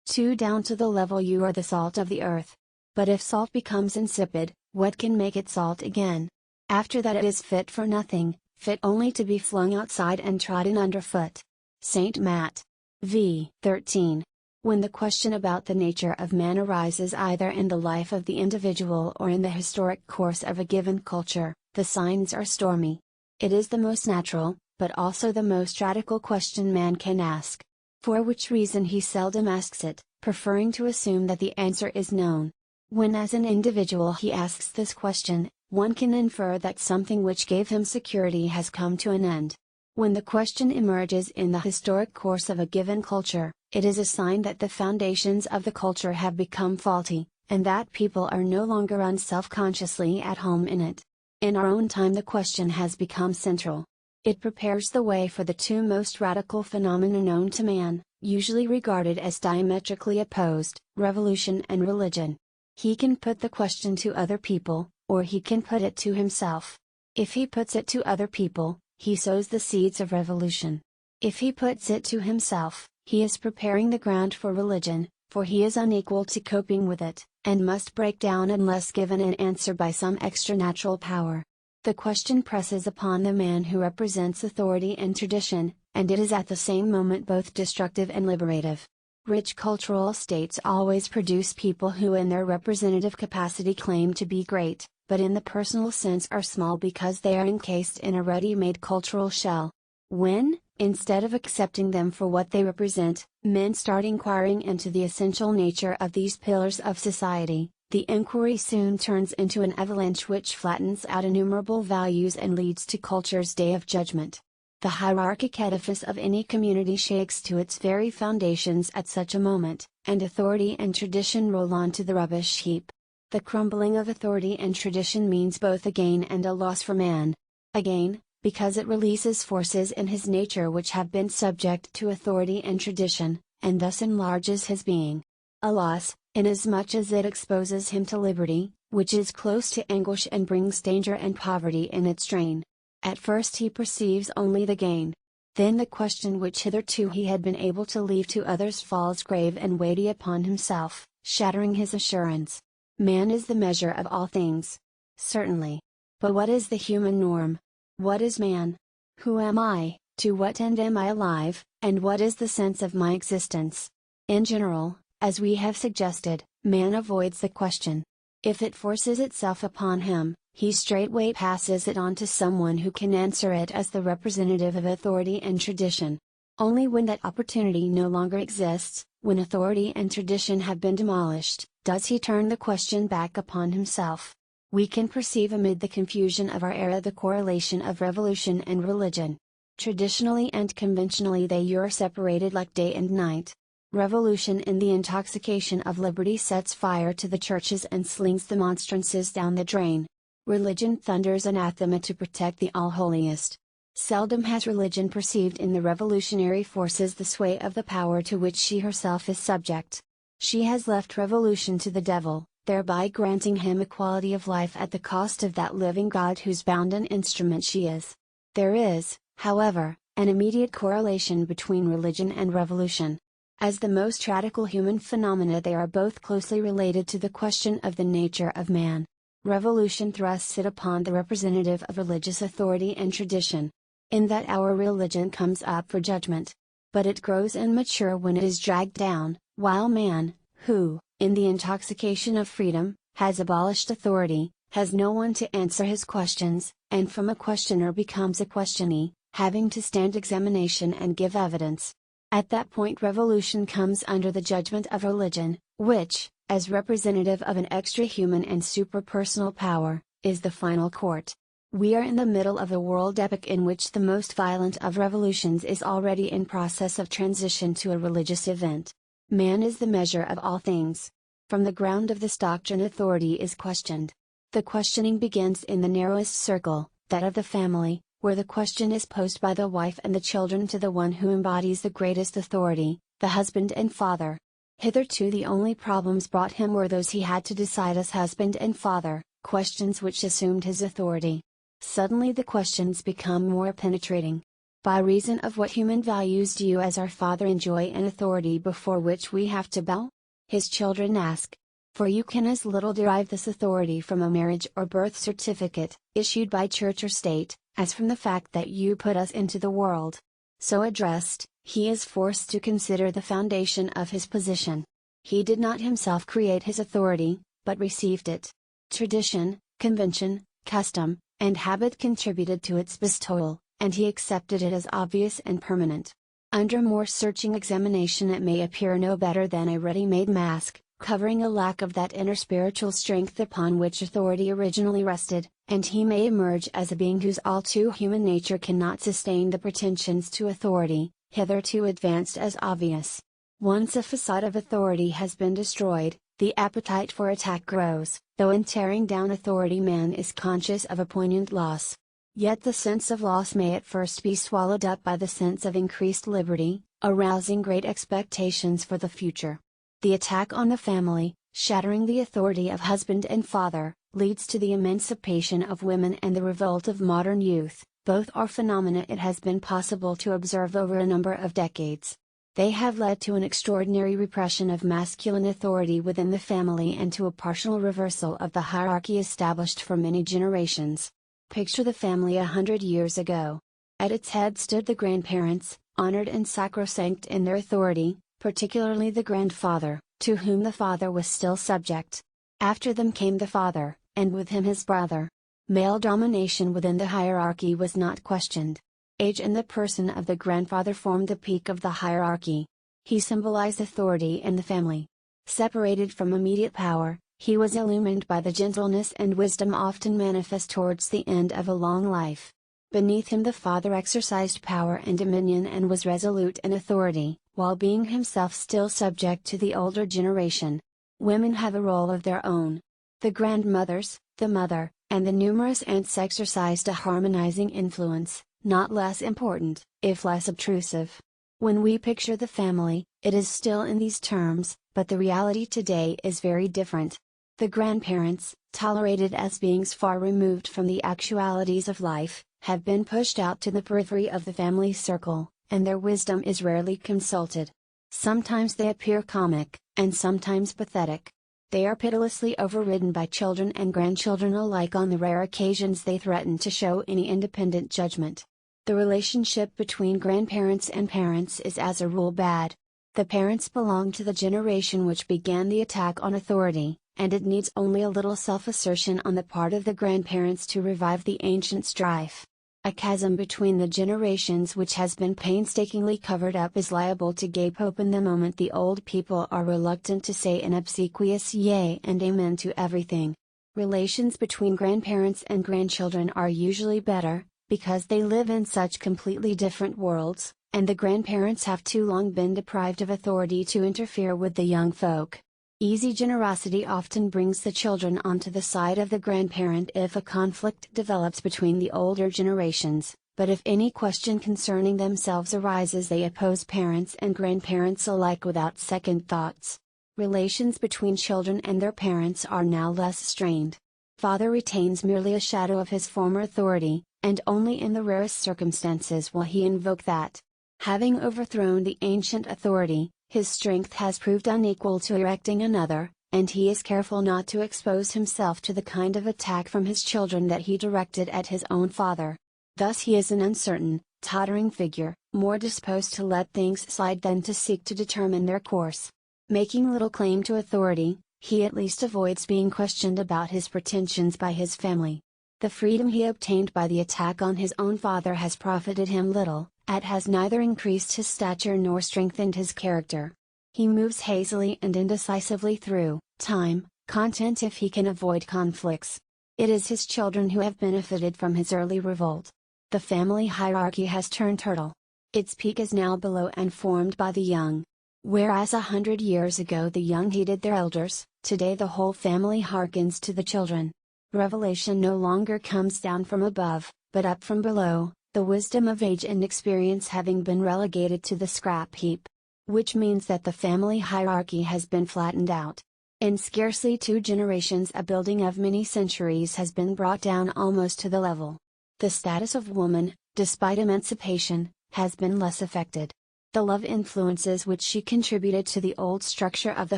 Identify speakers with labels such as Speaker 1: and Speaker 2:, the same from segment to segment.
Speaker 1: 2 Down to the level you are the salt of the earth. But if salt becomes insipid, what can make it salt again? After that it is fit for nothing, fit only to be flung outside and trodden underfoot. St. Matt. v. 13. When the question about the nature of man arises either in the life of the individual or in the historic course of a given culture, the signs are stormy. It is the most natural, but also the most radical question man can ask. For which reason he seldom asks it, preferring to assume that the answer is known. When as an individual he asks this question, one can infer that something which gave him security has come to an end. When the question emerges in the historic course of a given culture, it is a sign that the foundations of the culture have become faulty, and that people are no longer unself-consciously at home in it. In our own time the question has become central. It prepares the way for the 2 most radical phenomena known to man, usually regarded as diametrically opposed, revolution and religion. He can put the question to other people, or he can put it to himself. If he puts it to other people, he sows the seeds of revolution. If he puts it to himself, he is preparing the ground for religion, for he is unequal to coping with it, and must break down unless given an answer by some extranatural power. The question presses upon the man who represents authority and tradition, and it is at the same moment both destructive and liberative. Rich cultural states always produce people who in their representative capacity claim to be great, but in the personal sense are small because they are encased in a ready-made cultural shell. When, instead of accepting them for what they represent, men start inquiring into the essential nature of these pillars of society, the inquiry soon turns into an avalanche which flattens out innumerable values and leads to culture's day of judgment. The hierarchic edifice of any community shakes to its very foundations at such a moment, and authority and tradition roll onto the rubbish heap. The crumbling of authority and tradition means both a gain and a loss for man. A gain, because it releases forces in his nature which have been subject to authority and tradition, and thus enlarges his being. A loss, inasmuch as it exposes him to liberty, which is close to anguish and brings danger and poverty in its train. At first he perceives only the gain. Then the question which hitherto he had been able to leave to others falls grave and weighty upon himself, shattering his assurance. Man is the measure of all things. Certainly. But what is the human norm? What is man? Who am I, to what end am I alive, and what is the sense of my existence? In general, as we have suggested, man avoids the question. If it forces itself upon him, he straightway passes it on to someone who can answer it as the representative of authority and tradition. Only when that opportunity no longer exists, when authority and tradition have been demolished, does he turn the question back upon himself. We can perceive amid the confusion of our era the correlation of revolution and religion. Traditionally and conventionally they are separated like day and night. Revolution in the intoxication of liberty sets fire to the churches and slings the monstrances down the drain. Religion thunders anathema to protect the all-holiest. Seldom has religion perceived in the revolutionary forces the sway of the power to which she herself is subject. She has left revolution to the devil, thereby granting him equality of life at the cost of that living God whose bounden instrument she is. There is, however, an immediate correlation between religion and revolution. As the most radical human phenomena they are both closely related to the question of the nature of man. Revolution thrusts it upon the representative of religious authority and tradition. In that hour religion comes up for judgment. But it grows immature when it is dragged down, while man, who, in the intoxication of freedom, has abolished authority, has no one to answer his questions, and from a questioner becomes a questionee, having to stand examination and give evidence. At that point revolution comes under the judgment of religion, which, as representative of an extra-human and super-personal power, is the final court. We are in the middle of a world epoch in which the most violent of revolutions is already in process of transition to a religious event. Man is the measure of all things. From the ground of this doctrine authority is questioned. The questioning begins in the narrowest circle, that of the family, where the question is posed by the wife and the children to the one who embodies the greatest authority, the husband and father. Hitherto the only problems brought him were those he had to decide as husband and father, questions which assumed his authority. Suddenly the questions become more penetrating. By reason of what human values do you as our Father enjoy an authority before which we have to bow? His children ask. For you can as little derive this authority from a marriage or birth certificate, issued by church or state, as from the fact that you put us into the world. So addressed, he is forced to consider the foundation of his position. He did not himself create his authority, but received it. Tradition, convention, custom, and habit contributed to its bestowal, and he accepted it as obvious and permanent. Under more searching examination it may appear no better than a ready-made mask, covering a lack of that inner spiritual strength upon which authority originally rested, and he may emerge as a being whose all too human nature cannot sustain the pretensions to authority, hitherto advanced as obvious. Once a facade of authority has been destroyed, the appetite for attack grows, though in tearing down authority man is conscious of a poignant loss. Yet the sense of loss may at first be swallowed up by the sense of increased liberty, arousing great expectations for the future. The attack on the family, shattering the authority of husband and father, leads to the emancipation of women and the revolt of modern youth. Both are phenomena it has been possible to observe over a number of decades. They have led to an extraordinary repression of masculine authority within the family and to a partial reversal of the hierarchy established for many generations. Picture the family 100 years ago. At its head stood the grandparents, honored and sacrosanct in their authority, particularly the grandfather, to whom the father was still subject. After them came the father, and with him his brother. Male domination within the hierarchy was not questioned. Age and the person of the grandfather formed the peak of the hierarchy. He symbolized authority in the family. Separated from immediate power, he was illumined by the gentleness and wisdom often manifest towards the end of a long life. Beneath him the father exercised power and dominion and was resolute in authority, while being himself still subject to the older generation. Women have a role of their own. The grandmothers, the mother, and the numerous aunts exercised a harmonizing influence, not less important, if less obtrusive. When we picture the family, it is still in these terms, but the reality today is very different. The grandparents, tolerated as beings far removed from the actualities of life, have been pushed out to the periphery of the family circle, and their wisdom is rarely consulted. Sometimes they appear comic, and sometimes pathetic. They are pitilessly overridden by children and grandchildren alike on the rare occasions they threaten to show any independent judgment. The relationship between grandparents and parents is as a rule bad. The parents belong to the generation which began the attack on authority, and it needs only a little self-assertion on the part of the grandparents to revive the ancient strife. A chasm between the generations which has been painstakingly covered up is liable to gape open the moment the old people are reluctant to say an obsequious yea and amen to everything. Relations between grandparents and grandchildren are usually better, because they live in such completely different worlds, and the grandparents have too long been deprived of authority to interfere with the young folk. Easy generosity often brings the children onto the side of the grandparent if a conflict develops between the older generations, but if any question concerning themselves arises they oppose parents and grandparents alike without second thoughts. Relations between children and their parents are now less strained. Father retains merely a shadow of his former authority, and only in the rarest circumstances will he invoke that. Having overthrown the ancient authority, his strength has proved unequal to erecting another, and he is careful not to expose himself to the kind of attack from his children that he directed at his own father. Thus he is an uncertain, tottering figure, more disposed to let things slide than to seek to determine their course. Making little claim to authority, he at least avoids being questioned about his pretensions by his family. The freedom he obtained by the attack on his own father has profited him little, it has neither increased his stature nor strengthened his character. He moves hazily and indecisively through time, content if he can avoid conflicts. It is his children who have benefited from his early revolt. The family hierarchy has turned turtle. Its peak is now below and formed by the young. Whereas 100 years ago the young heeded their elders, today the whole family hearkens to the children. Revelation no longer comes down from above, but up from below, the wisdom of age and experience having been relegated to the scrap heap. Which means that the family hierarchy has been flattened out. In scarcely 2 generations a building of many centuries has been brought down almost to the level. The status of woman, despite emancipation, has been less affected. The love influences which she contributed to the old structure of the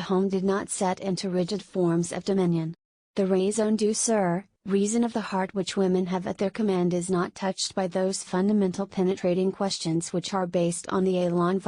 Speaker 1: home did not set into rigid forms of dominion. The raison d'être, reason of the heart which women have at their command is not touched by those fundamental penetrating questions which are based on the élan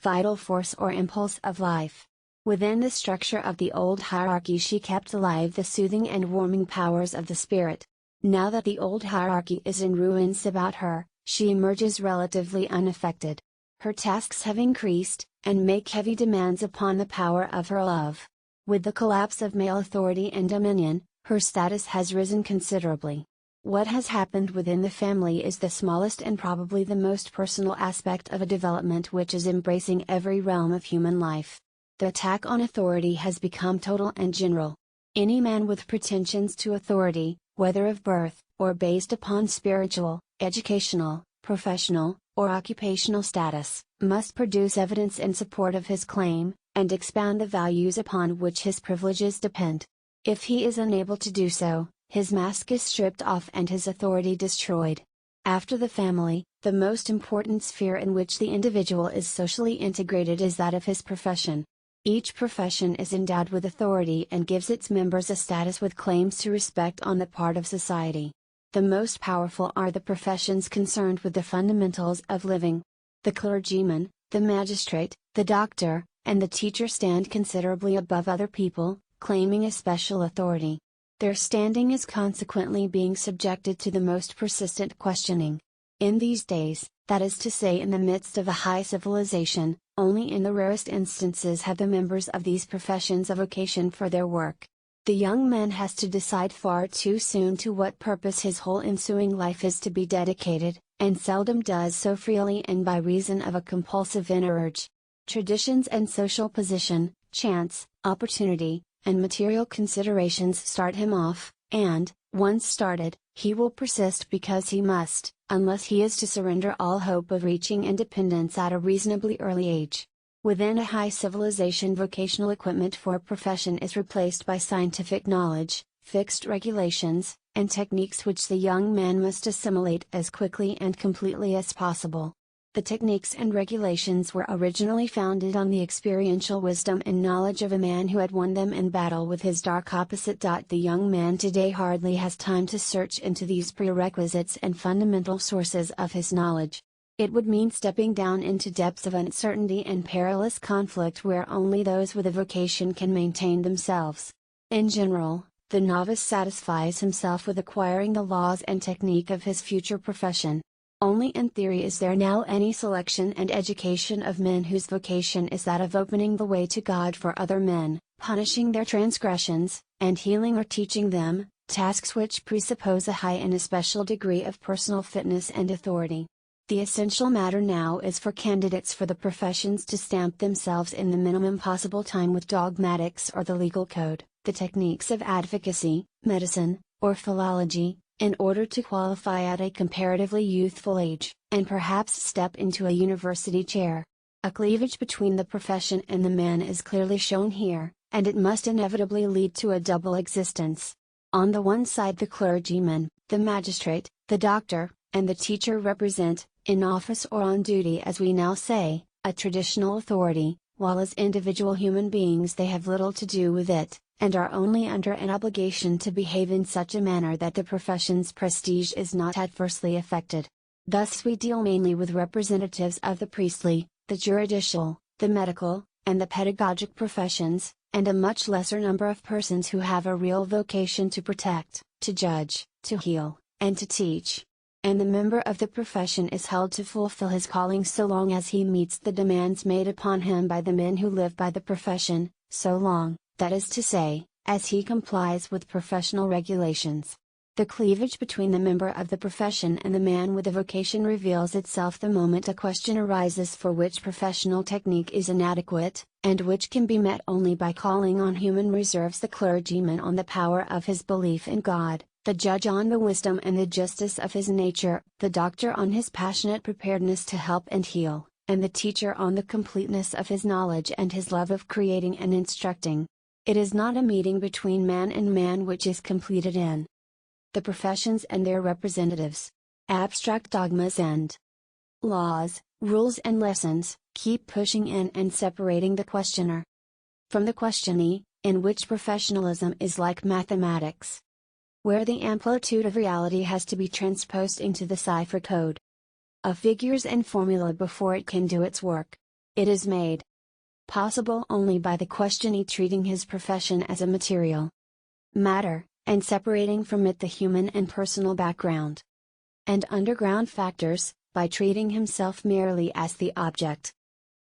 Speaker 1: vital force or impulse of life. Within the structure of the old hierarchy she kept alive the soothing and warming powers of the spirit. Now that the old hierarchy is in ruins about her, she emerges relatively unaffected. Her tasks have increased, and make heavy demands upon the power of her love. With the collapse of male authority and dominion, her status has risen considerably. What has happened within the family is the smallest and probably the most personal aspect of a development which is embracing every realm of human life. The attack on authority has become total and general. Any man with pretensions to authority, whether of birth, or based upon spiritual, educational, professional, or occupational status, must produce evidence in support of his claim, and expound the values upon which his privileges depend. If he is unable to do so, his mask is stripped off and his authority destroyed. After the family, the most important sphere in which the individual is socially integrated is that of his profession. Each profession is endowed with authority and gives its members a status with claims to respect on the part of society. The most powerful are the professions concerned with the fundamentals of living. The clergyman, the magistrate, the doctor, and the teacher stand considerably above other people, claiming a special authority. Their standing is consequently being subjected to the most persistent questioning. In these days, that is to say in the midst of a high civilization, only in the rarest instances have the members of these professions a vocation for their work. The young man has to decide far too soon to what purpose his whole ensuing life is to be dedicated, and seldom does so freely and by reason of a compulsive inner urge. Traditions and social position, chance, opportunity, and material considerations start him off, and, once started, he will persist because he must, unless he is to surrender all hope of reaching independence at a reasonably early age. Within a high civilization, vocational equipment for a profession is replaced by scientific knowledge, fixed regulations, and techniques which the young man must assimilate as quickly and completely as possible. The techniques and regulations were originally founded on the experiential wisdom and knowledge of a man who had won them in battle with his dark opposite. The young man today hardly has time to search into these prerequisites and fundamental sources of his knowledge. It would mean stepping down into depths of uncertainty and perilous conflict where only those with a vocation can maintain themselves. In general, the novice satisfies himself with acquiring the laws and technique of his future profession. Only in theory is there now any selection and education of men whose vocation is that of opening the way to God for other men, punishing their transgressions, and healing or teaching them, tasks which presuppose a high and especial degree of personal fitness and authority. The essential matter now is for candidates for the professions to stamp themselves in the minimum possible time with dogmatics or the legal code, the techniques of advocacy, medicine, or philology, in order to qualify at a comparatively youthful age, and perhaps step into a university chair. A cleavage between the profession and the man is clearly shown here, and it must inevitably lead to a double existence. On the one side the clergyman, the magistrate, the doctor, and the teacher represent, in office or on duty as we now say, a traditional authority, while as individual human beings they have little to do with it, and are only under an obligation to behave in such a manner that the profession's prestige is not adversely affected. Thus we deal mainly with representatives of the priestly, the juridical, the medical, and the pedagogic professions, and a much lesser number of persons who have a real vocation to protect, to judge, to heal, and to teach. And the member of the profession is held to fulfill his calling so long as he meets the demands made upon him by the men who live by the profession, so long, that is to say, as he complies with professional regulations. The cleavage between the member of the profession and the man with a vocation reveals itself the moment a question arises for which professional technique is inadequate, and which can be met only by calling on human reserves: the clergyman on the power of his belief in God, the judge on the wisdom and the justice of his nature, the doctor on his passionate preparedness to help and heal, and the teacher on the completeness of his knowledge and his love of creating and instructing. It is not a meeting between man and man which is completed in the professions and their representatives. Abstract dogmas end. laws, rules and lessons, keep pushing in and separating the questioner from the questionee, in which professionalism is like mathematics, where the amplitude of reality has to be transposed into the cipher code of figures and formula before it can do its work. It is made possible only by the questionee treating his profession as a material matter, and separating from it the human and personal background and underground factors, by treating himself merely as the object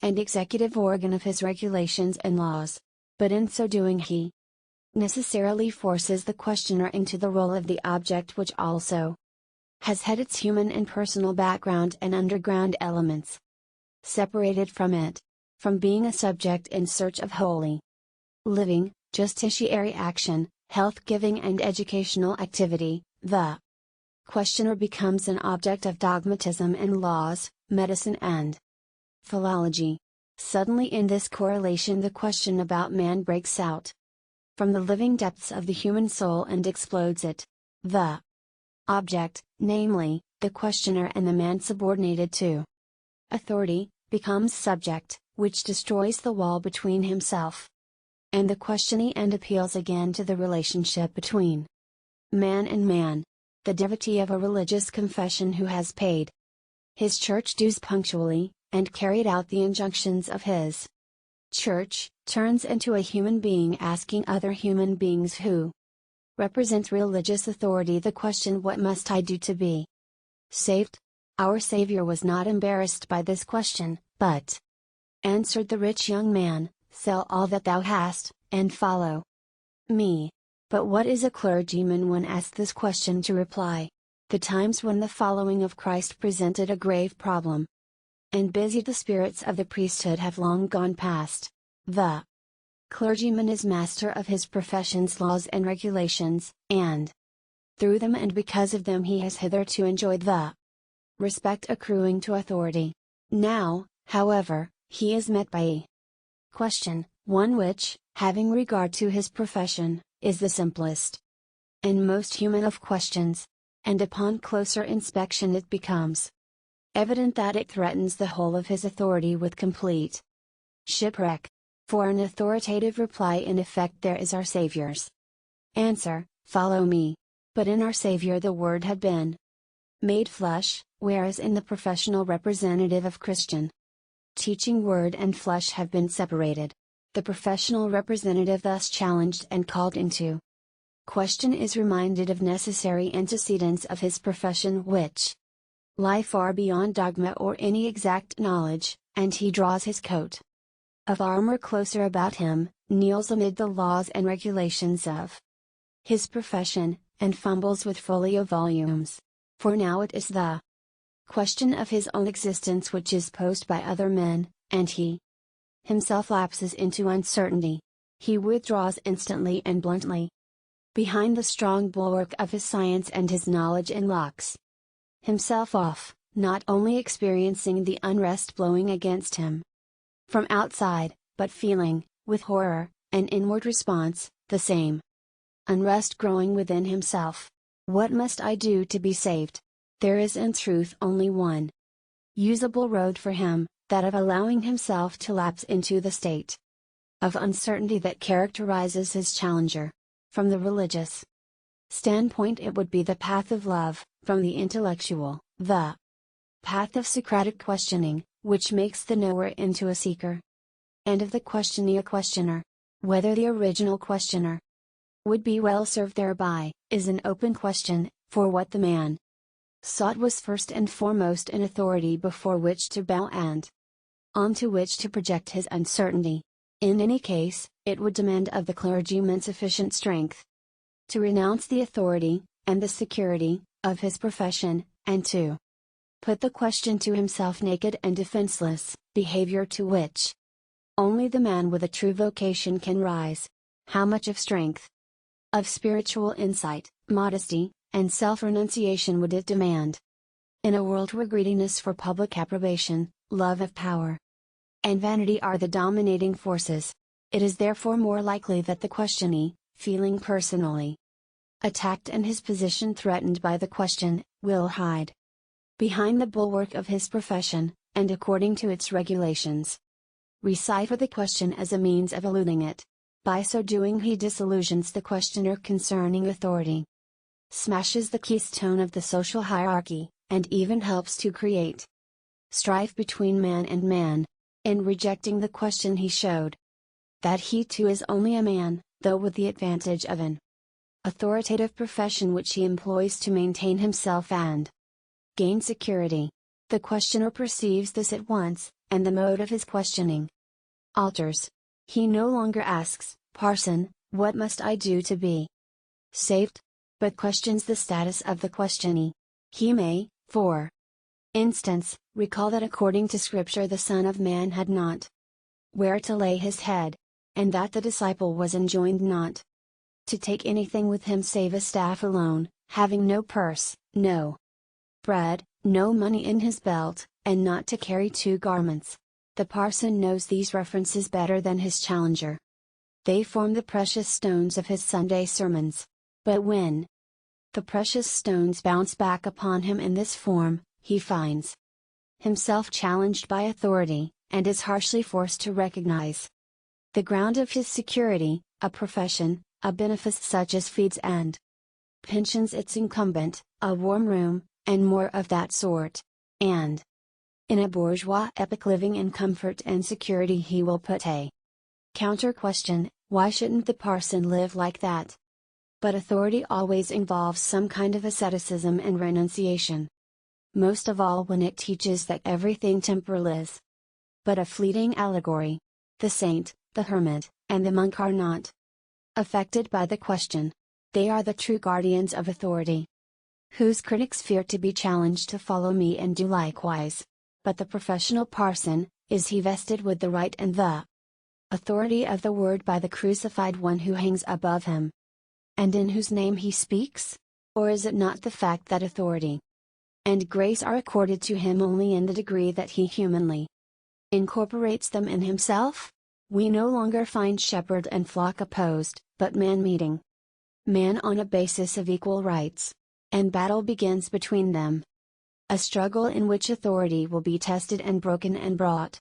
Speaker 1: and executive organ of his regulations and laws. But in so doing he necessarily forces the questioner into the role of the object, which also has had its human and personal background and underground elements separated from it, from being a subject in search of holy living, justiciary action, health-giving and educational activity. The questioner becomes an object of dogmatism and laws, medicine and philology. Suddenly in this correlation the question about man breaks out from the living depths of the human soul and explodes it. The object, namely, the questioner and the man subordinated to authority, becomes subject, which destroys the wall between himself and the questionee and appeals again to the relationship between man and man. The devotee of a religious confession who has paid his church dues punctually, and carried out the injunctions of his church, turns into a human being asking other human beings who represent religious authority the question, "What must I do to be saved?" Our Savior was not embarrassed by this question, but answered the rich young man, "Sell all that thou hast, and follow me." But what is a clergyman when asked this question to reply? The times when the following of Christ presented a grave problem and busied the spirits of the priesthood have long gone past. The clergyman is master of his profession's laws and regulations, and through them and because of them he has hitherto enjoyed the respect accruing to authority. Now, however, he is met by a question, one which, having regard to his profession, is the simplest and most human of questions, and upon closer inspection it becomes evident that it threatens the whole of his authority with complete shipwreck. For an authoritative reply in effect there is our Savior's answer, "Follow me." But in our Savior the Word had been made flesh, whereas in the professional representative of Christian teaching word and flesh have been separated. The professional representative thus challenged and called into question is reminded of necessary antecedents of his profession which lie far beyond dogma or any exact knowledge, and he draws his coat of armor closer about him, kneels amid the laws and regulations of his profession, and fumbles with folio volumes. For now it is the question of his own existence which is posed by other men, and he himself lapses into uncertainty. He withdraws instantly and bluntly behind the strong bulwark of his science and his knowledge, and locks himself off, not only experiencing the unrest blowing against him from outside, but feeling, with horror, an inward response, the same unrest growing within himself. What must I do to be saved? There is in truth only one usable road for him, that of allowing himself to lapse into the state of uncertainty that characterizes his challenger. From the religious standpoint it would be the path of love; from the intellectual, the path of Socratic questioning, which makes the knower into a seeker, and of the questionee a questioner. Whether the original questioner would be well served thereby, is an open question, for what the man sought was first and foremost an authority before which to bow and onto which to project his uncertainty. In any case, it would demand of the clergyman sufficient strength to renounce the authority, and the security, of his profession, and to put the question to himself naked and defenseless, behavior to which only the man with a true vocation can rise. How much of strength, of spiritual insight, modesty, and self-renunciation would it demand? In a world where greediness for public approbation, love of power, and vanity are the dominating forces, it is therefore more likely that the questionee, feeling personally attacked and his position threatened by the question, will hide behind the bulwark of his profession, and according to its regulations. Recipher the question as a means of eluding it. By so doing he disillusions the questioner concerning authority, smashes the keystone of the social hierarchy, and even helps to create strife between man and man. In rejecting the question he showed that he too is only a man, though with the advantage of an authoritative profession which he employs to maintain himself and gain security. The questioner perceives this at once, and the mode of his questioning alters. He no longer asks, "Parson, what must I do to be saved?" but questions the status of the questionee. He may, for instance, recall that according to Scripture the Son of Man had not where to lay his head, and that the disciple was enjoined not to take anything with him save a staff alone, having no purse, no bread, no money in his belt, and not to carry 2 garments. The parson knows these references better than his challenger. They form the precious stones of his Sunday sermons. But when the precious stones bounce back upon him in this form, he finds himself challenged by authority, and is harshly forced to recognize the ground of his security, a profession, a benefice such as feeds and pensions its incumbent, a warm room, and more of that sort. And in a bourgeois epoch living in comfort and security he will put a counter question: why shouldn't the parson live like that? But authority always involves some kind of asceticism and renunciation. Most of all when it teaches that everything temporal is but a fleeting allegory. The saint, the hermit, and the monk are not affected by the question. They are the true guardians of authority, whose critics fear to be challenged to follow me and do likewise. But the professional parson, is he vested with the right and the authority of the word by the crucified one who hangs above him, and in whose name he speaks? Or is it not the fact that authority and grace are accorded to him only in the degree that he humanly incorporates them in himself? We no longer find shepherd and flock opposed, but man meeting man on a basis of equal rights, and battle begins between them. A struggle in which authority will be tested and broken and brought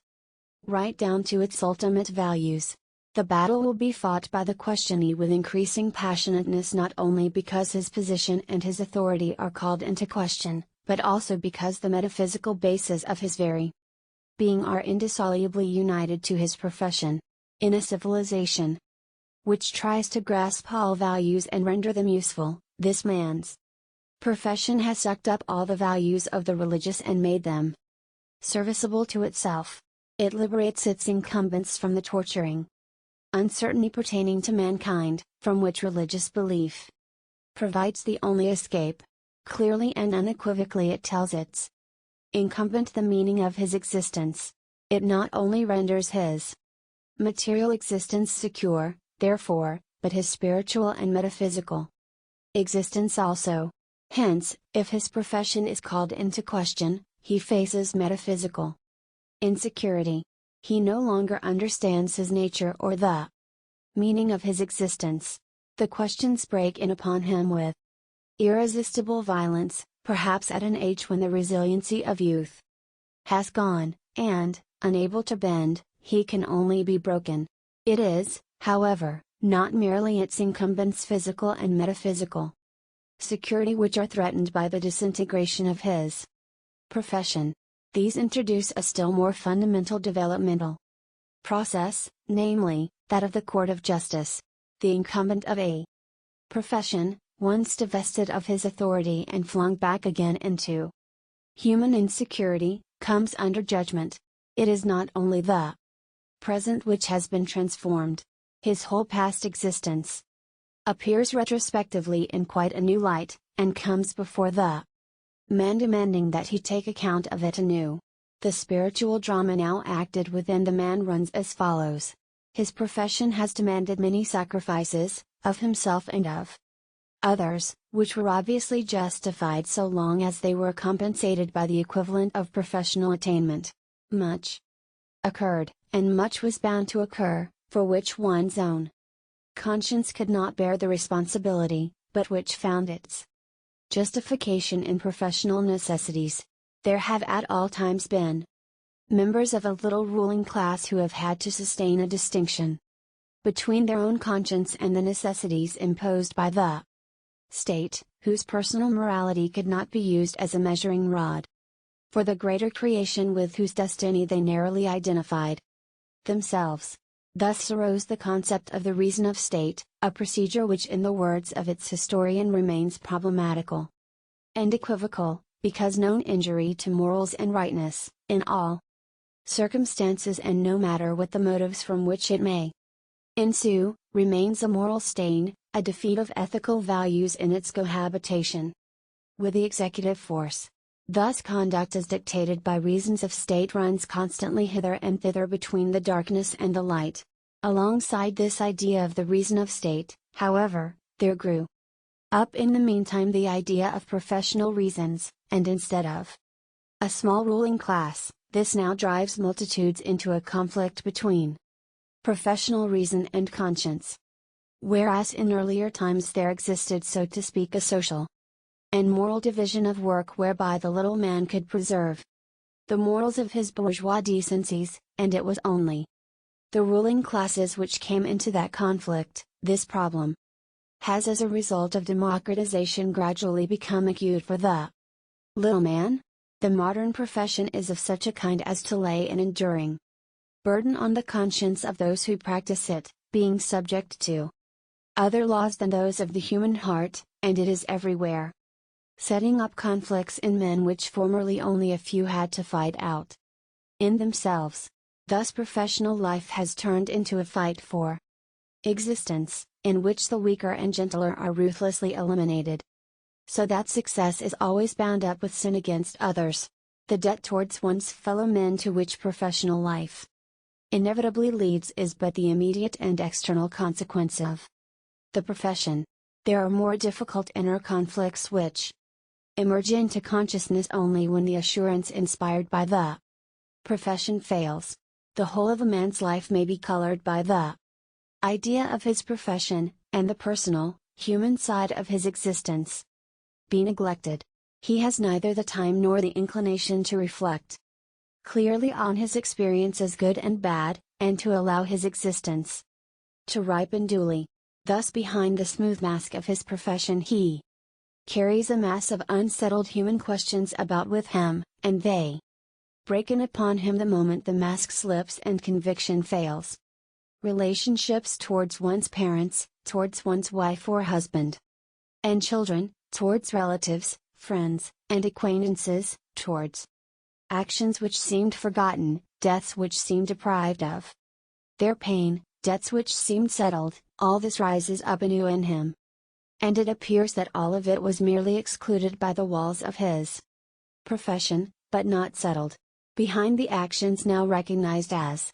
Speaker 1: right down to its ultimate values. The battle will be fought by the questionee with increasing passionateness, not only because his position and his authority are called into question, but also because the metaphysical bases of his very being are indissolubly united to his profession. In a civilization which tries to grasp all values and render them useful, this man's profession has sucked up all the values of the religious and made them serviceable to itself. It liberates its incumbents from the torturing uncertainty pertaining to mankind, from which religious belief provides the only escape. Clearly and unequivocally it tells its incumbent the meaning of his existence. It not only renders his material existence secure, therefore, but his spiritual and metaphysical existence also. Hence, if his profession is called into question, he faces metaphysical insecurity. He no longer understands his nature or the meaning of his existence. The questions break in upon him with irresistible violence, perhaps at an age when the resiliency of youth has gone, and, unable to bend, he can only be broken. It is, however, not merely its incumbents' physical and metaphysical security which are threatened by the disintegration of his profession. These introduce a still more fundamental developmental process, namely, that of the court of justice. The incumbent of a profession, once divested of his authority and flung back again into human insecurity, comes under judgment. It is not only the present which has been transformed. His whole past existence appears retrospectively in quite a new light, and comes before the man demanding that he take account of it anew. The spiritual drama now acted within the man runs as follows. His profession has demanded many sacrifices, of himself and of others, which were obviously justified so long as they were compensated by the equivalent of professional attainment. Much occurred, and much was bound to occur, for which one's own conscience could not bear the responsibility, but which found its justification in professional necessities. there have at all times been members of a little ruling class who have had to sustain a distinction between their own conscience and the necessities imposed by the state, whose personal morality could not be used as a measuring rod for the greater creation with whose destiny they narrowly identified themselves. Thus arose the concept of the reason of state, a procedure which in the words of its historian remains problematical and equivocal, because known injury to morals and rightness, in all circumstances and no matter what the motives from which it may ensue, remains a moral stain, a defeat of ethical values in its cohabitation with the executive force. Thus conduct as dictated by reasons of state runs constantly hither and thither between the darkness and the light. Alongside this idea of the reason of state, however, there grew up in the meantime the idea of professional reasons, and instead of a small ruling class, this now drives multitudes into a conflict between professional reason and conscience. Whereas in earlier times there existed, so to speak, a social and moral division of work whereby the little man could preserve the morals of his bourgeois decencies, and it was only the ruling classes which came into that conflict, this problem has as a result of democratization gradually become acute for the little man. The modern profession is of such a kind as to lay an enduring burden on the conscience of those who practice it, being subject to other laws than those of the human heart, and it is everywhere setting up conflicts in men which formerly only a few had to fight out in themselves. Thus professional life has turned into a fight for existence, in which the weaker and gentler are ruthlessly eliminated, so that success is always bound up with sin against others, the debt towards one's fellow men to which professional life inevitably leads is but the immediate and external consequence of the profession. There are more difficult inner conflicts which emerge into consciousness only when the assurance inspired by the profession fails. The whole of a man's life may be colored by the idea of his profession, and the personal, human side of his existence be neglected. He has neither the time nor the inclination to reflect clearly on his experiences good and bad, and to allow his existence to ripen duly. Thus behind the smooth mask of his profession he carries a mass of unsettled human questions about with him, and they break in upon him the moment the mask slips and conviction fails. Relationships towards one's parents, towards one's wife or husband and children, towards relatives, friends, and acquaintances, towards actions which seemed forgotten, deaths which seemed deprived of their pain, debts which seemed settled, all this rises up anew in him. And it appears that all of it was merely excluded by the walls of his profession, but not settled. Behind the actions now recognized as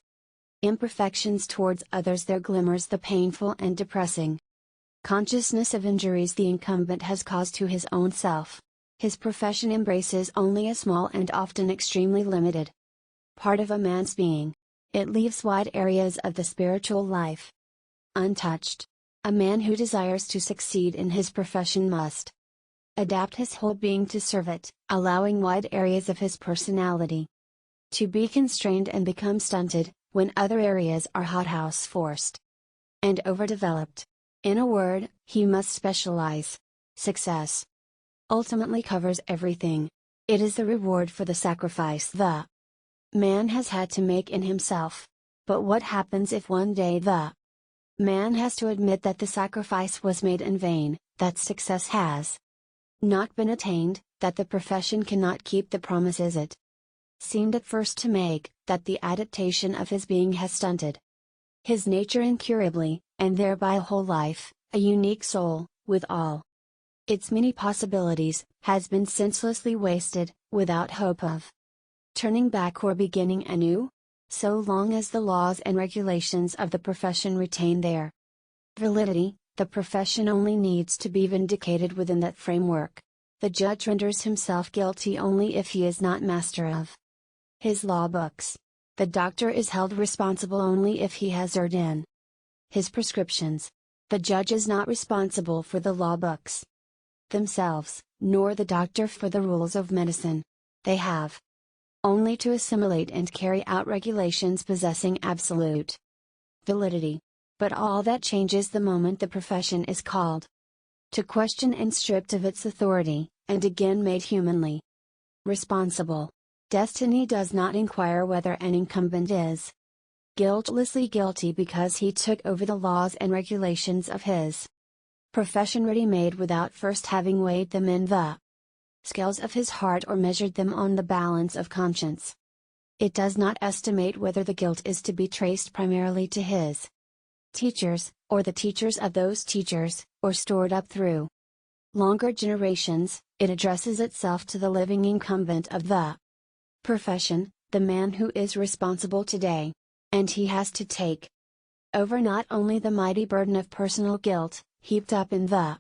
Speaker 1: imperfections towards others there glimmers the painful and depressing consciousness of injuries the incumbent has caused to his own self. His profession embraces only a small and often extremely limited part of a man's being. It leaves wide areas of the spiritual life untouched. A man who desires to succeed in his profession must adapt his whole being to serve it, allowing wide areas of his personality to be constrained and become stunted, when other areas are hothouse forced and overdeveloped. In a word, he must specialize. Success ultimately covers everything. It is the reward for the sacrifice the man has had to make in himself. But what happens if one day the man has to admit that the sacrifice was made in vain, that success has not been attained, that the profession cannot keep the promises it seemed at first to make, that the adaptation of his being has stunted his nature incurably, and thereby a whole life, a unique soul, with all its many possibilities, has been senselessly wasted, without hope of turning back or beginning anew? So long as the laws and regulations of the profession retain their validity, the profession only needs to be vindicated within that framework. The judge renders himself guilty only if he is not master of his law books. The doctor is held responsible only if he has erred in his prescriptions. The judge is not responsible for the law books themselves, nor the doctor for the rules of medicine. They have only to assimilate and carry out regulations possessing absolute validity. But all that changes the moment the profession is called to question and stripped of its authority, and again made humanly responsible. Destiny does not inquire whether an incumbent is guiltlessly guilty because he took over the laws and regulations of his profession ready-made without first having weighed them in the scales of his heart or measured them on the balance of conscience. It does not estimate whether the guilt is to be traced primarily to his teachers, or the teachers of those teachers, or stored up through longer generations. It addresses itself to the living incumbent of the profession, the man who is responsible today. And he has to take over not only the mighty burden of personal guilt, heaped up in the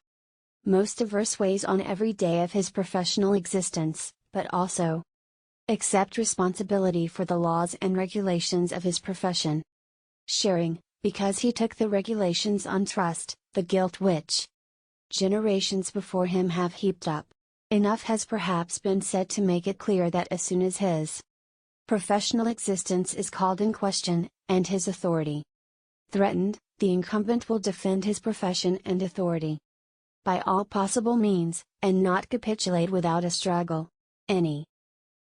Speaker 1: most diverse ways on every day of his professional existence, but also accept responsibility for the laws and regulations of his profession. Sharing, because he took the regulations on trust, the guilt which generations before him have heaped up. Enough has perhaps been said to make it clear that as soon as his professional existence is called in question, and his authority threatened, the incumbent will defend his profession and authority by all possible means, and not capitulate without a struggle. Any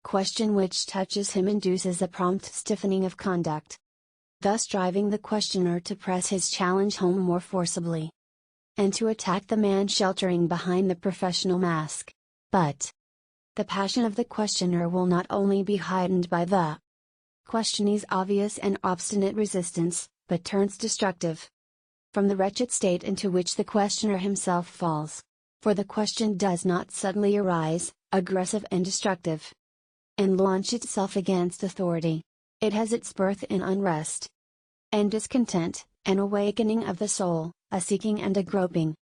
Speaker 1: question which touches him induces a prompt stiffening of conduct, thus driving the questioner to press his challenge home more forcibly, and to attack the man sheltering behind the professional mask. But the passion of the questioner will not only be heightened by the questionee's obvious and obstinate resistance, but turns destructive from the wretched state into which the questioner himself falls. For the question does not suddenly arise, aggressive and destructive, and launch itself against authority. It has its birth in unrest and discontent, an awakening of the soul, a seeking and a groping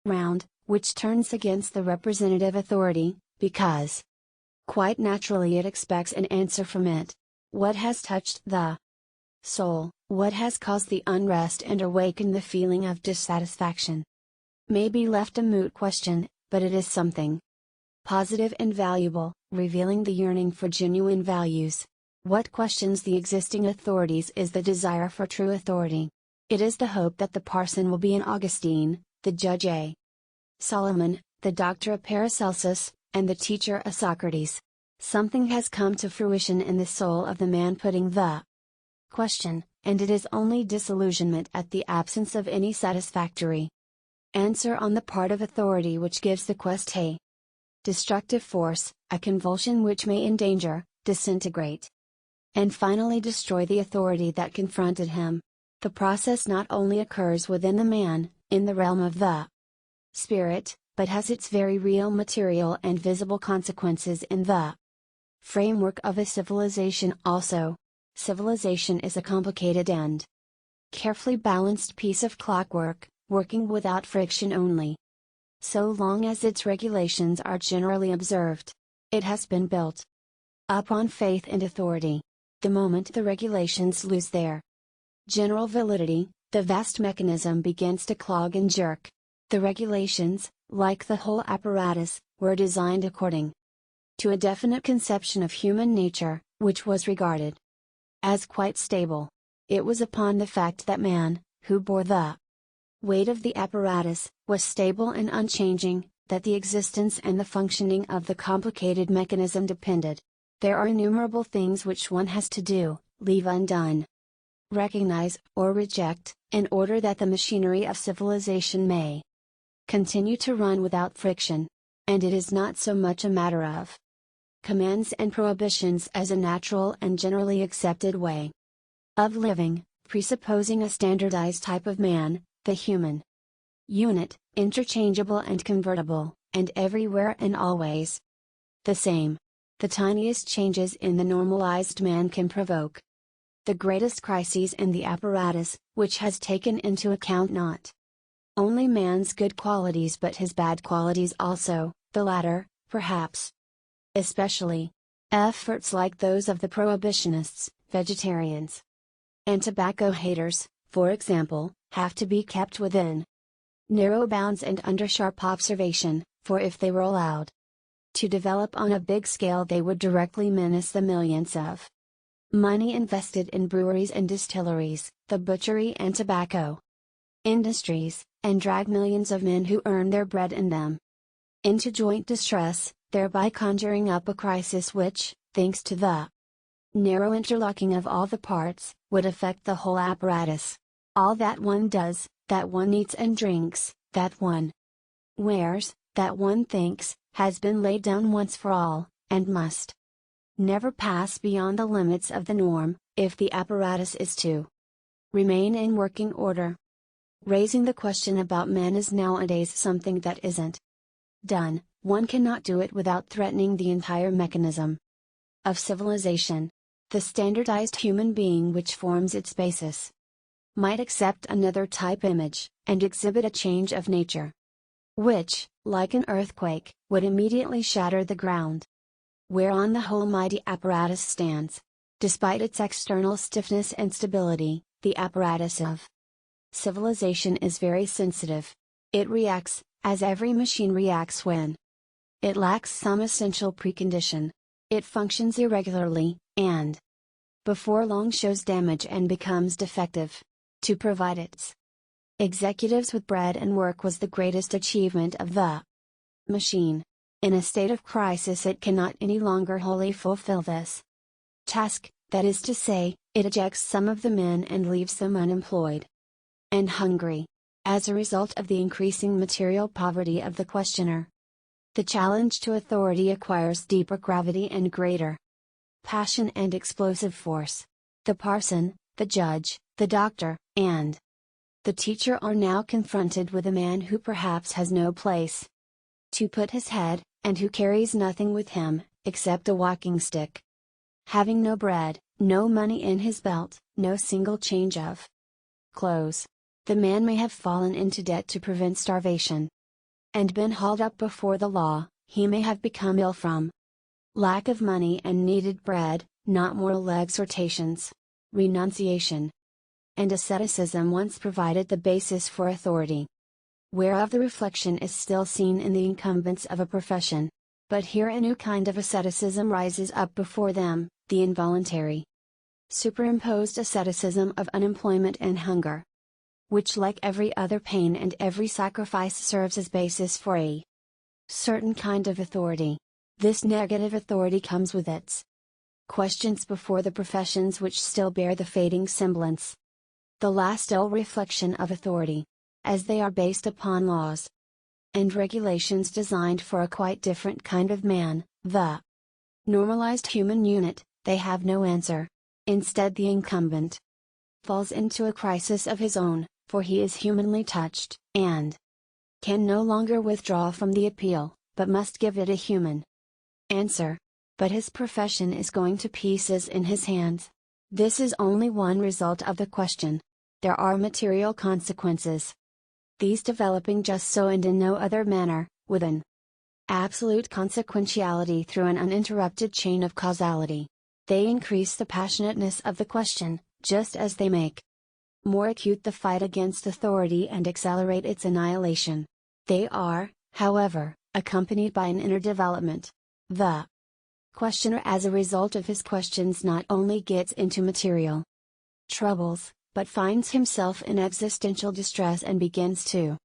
Speaker 1: round, which turns against the representative authority, because quite naturally it expects an answer from it. What has touched the soul, what has caused the unrest and awakened the feeling of dissatisfaction, may be left a moot question, but it is something positive and valuable, revealing the yearning for genuine values. What questions the existing authorities is the desire for true authority. It is the hope that the parson will be an Augustine, the judge a Solomon, the doctor a Paracelsus, and the teacher a Socrates. Something has come to fruition in the soul of the man putting the question, and it is only disillusionment at the absence of any satisfactory answer on the part of authority which gives the quest a destructive force, a convulsion which may endanger, disintegrate, and finally destroy the authority that confronted him. The process not only occurs within the man, in the realm of the spirit, but has its very real material and visible consequences in the framework of a civilization also. Civilization is a complicated and carefully balanced piece of clockwork, working without friction only. So long as its regulations are generally observed, it has been built upon faith and authority. The moment the regulations lose their general validity, the vast mechanism begins to clog and jerk. The regulations, like the whole apparatus, were designed according to a definite conception of human nature, which was regarded as quite stable. It was upon the fact that man, who bore the weight of the apparatus, was stable and unchanging, that the existence and the functioning of the complicated mechanism depended. There are innumerable things which one has to do, leave undone, recognize, or reject, in order that the machinery of civilization may continue to run without friction. And it is not so much a matter of commands and prohibitions as a natural and generally accepted way of living, presupposing a standardized type of man, the human unit, interchangeable and convertible, and everywhere and always the same. The tiniest changes in the normalized man can provoke the greatest crises in the apparatus, which has taken into account not only man's good qualities but his bad qualities also, the latter, perhaps especially. Efforts like those of the prohibitionists, vegetarians, and tobacco haters, for example, have to be kept within narrow bounds and under sharp observation, for if they were allowed To develop on a big scale, they would directly menace the millions of money invested in breweries and distilleries, the butchery and tobacco industries, and drag millions of men who earn their bread in them into joint distress, thereby conjuring up a crisis which, thanks to the narrow interlocking of all the parts, would affect the whole apparatus. All that one does, that one eats and drinks, that one wears, that one thinks, has been laid down once for all, and must never pass beyond the limits of the norm, if the apparatus is to remain in working order. Raising the question about men is nowadays something that isn't done. One cannot do it without threatening the entire mechanism of civilization. The standardized human being which forms its basis might accept another type image, and exhibit a change of nature, which, like an earthquake, would immediately shatter the ground whereon the whole mighty apparatus stands. Despite its external stiffness and stability, the apparatus of civilization is very sensitive. It reacts, as every machine reacts when it lacks some essential precondition. It functions irregularly, and before long shows damage and becomes defective. To provide its executives with bread and work was the greatest achievement of the machine. In a state of crisis, it cannot any longer wholly fulfill this task, that is to say, it ejects some of the men and leaves them unemployed and hungry. As a result of the increasing material poverty of the questioner, the challenge to authority acquires deeper gravity and greater passion and explosive force. The parson, the judge, the doctor, and the teacher are now confronted with a man who perhaps has no place to put his head, and who carries nothing with him, except a walking stick. Having no bread, no money in his belt, no single change of clothes. The man may have fallen into debt to prevent starvation, and been hauled up before the law. He may have become ill from lack of money and needed bread. Not moral exhortations, renunciation, and asceticism once provided the basis for authority, whereof the reflection is still seen in the incumbents of a profession. But here a new kind of asceticism rises up before them, the involuntary, superimposed asceticism of unemployment and hunger, which, like every other pain and every sacrifice, serves as basis for a certain kind of authority. This negative authority comes with its questions before the professions which still bear the fading semblance, the last ill reflection of authority, as they are based upon laws and regulations designed for a quite different kind of man, the normalized human unit. They have no answer. Instead, the incumbent falls into a crisis of his own, for he is humanly touched, and can no longer withdraw from the appeal, but must give it a human answer. But his profession is going to pieces in his hands. This is only one result of the question. There are material consequences, these developing just so and in no other manner, with an absolute consequentiality through an uninterrupted chain of causality. They increase the passionateness of the question, just as they make more acute the fight against authority and accelerate its annihilation. They are, however, accompanied by an inner development. The questioner, as a result of his questions, not only gets into material troubles, but finds himself in existential distress and begins to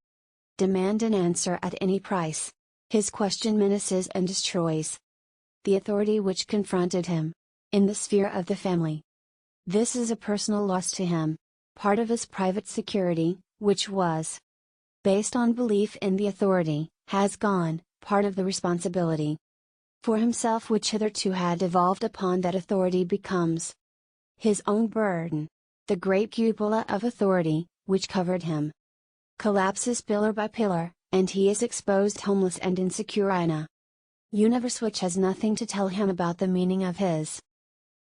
Speaker 1: demand an answer at any price. His question menaces and destroys the authority which confronted him in the sphere of the family. This is a personal loss to him. Part of his private security, which was based on belief in the authority, has gone. Part of the responsibility for himself which hitherto had devolved upon that authority becomes his own burden. The great cupola of authority, which covered him, collapses pillar by pillar, and he is exposed homeless and insecure in a universe which has nothing to tell him about the meaning of his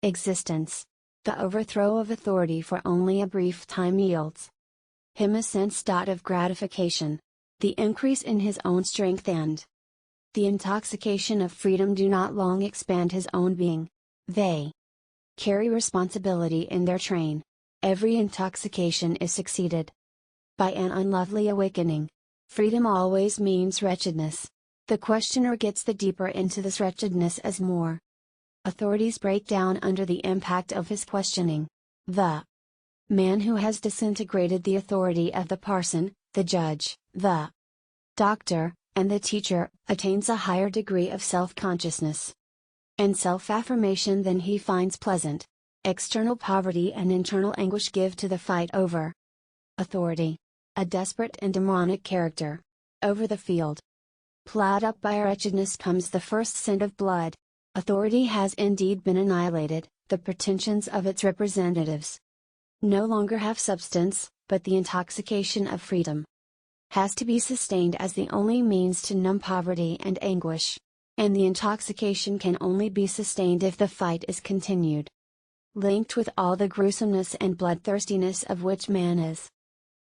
Speaker 1: existence. The overthrow of authority for only a brief time yields him a sense of gratification. The increase in his own strength and the intoxication of freedom do not long expand his own being. They carry responsibility in their train. Every intoxication is succeeded by an unlovely awakening. Freedom always means wretchedness. The questioner gets the deeper into this wretchedness as more authorities break down under the impact of his questioning. The man who has disintegrated the authority of the parson, the judge, the doctor, and the teacher, attains a higher degree of self-consciousness and self-affirmation than he finds pleasant. External poverty and internal anguish give to the fight over authority a desperate and demonic character. Over the field, plowed up by wretchedness, comes the first scent of blood. Authority has indeed been annihilated, the pretensions of its representatives no longer have substance, but the intoxication of freedom has to be sustained as the only means to numb poverty and anguish. And the intoxication can only be sustained if the fight is continued. Linked with all the gruesomeness and bloodthirstiness of which man is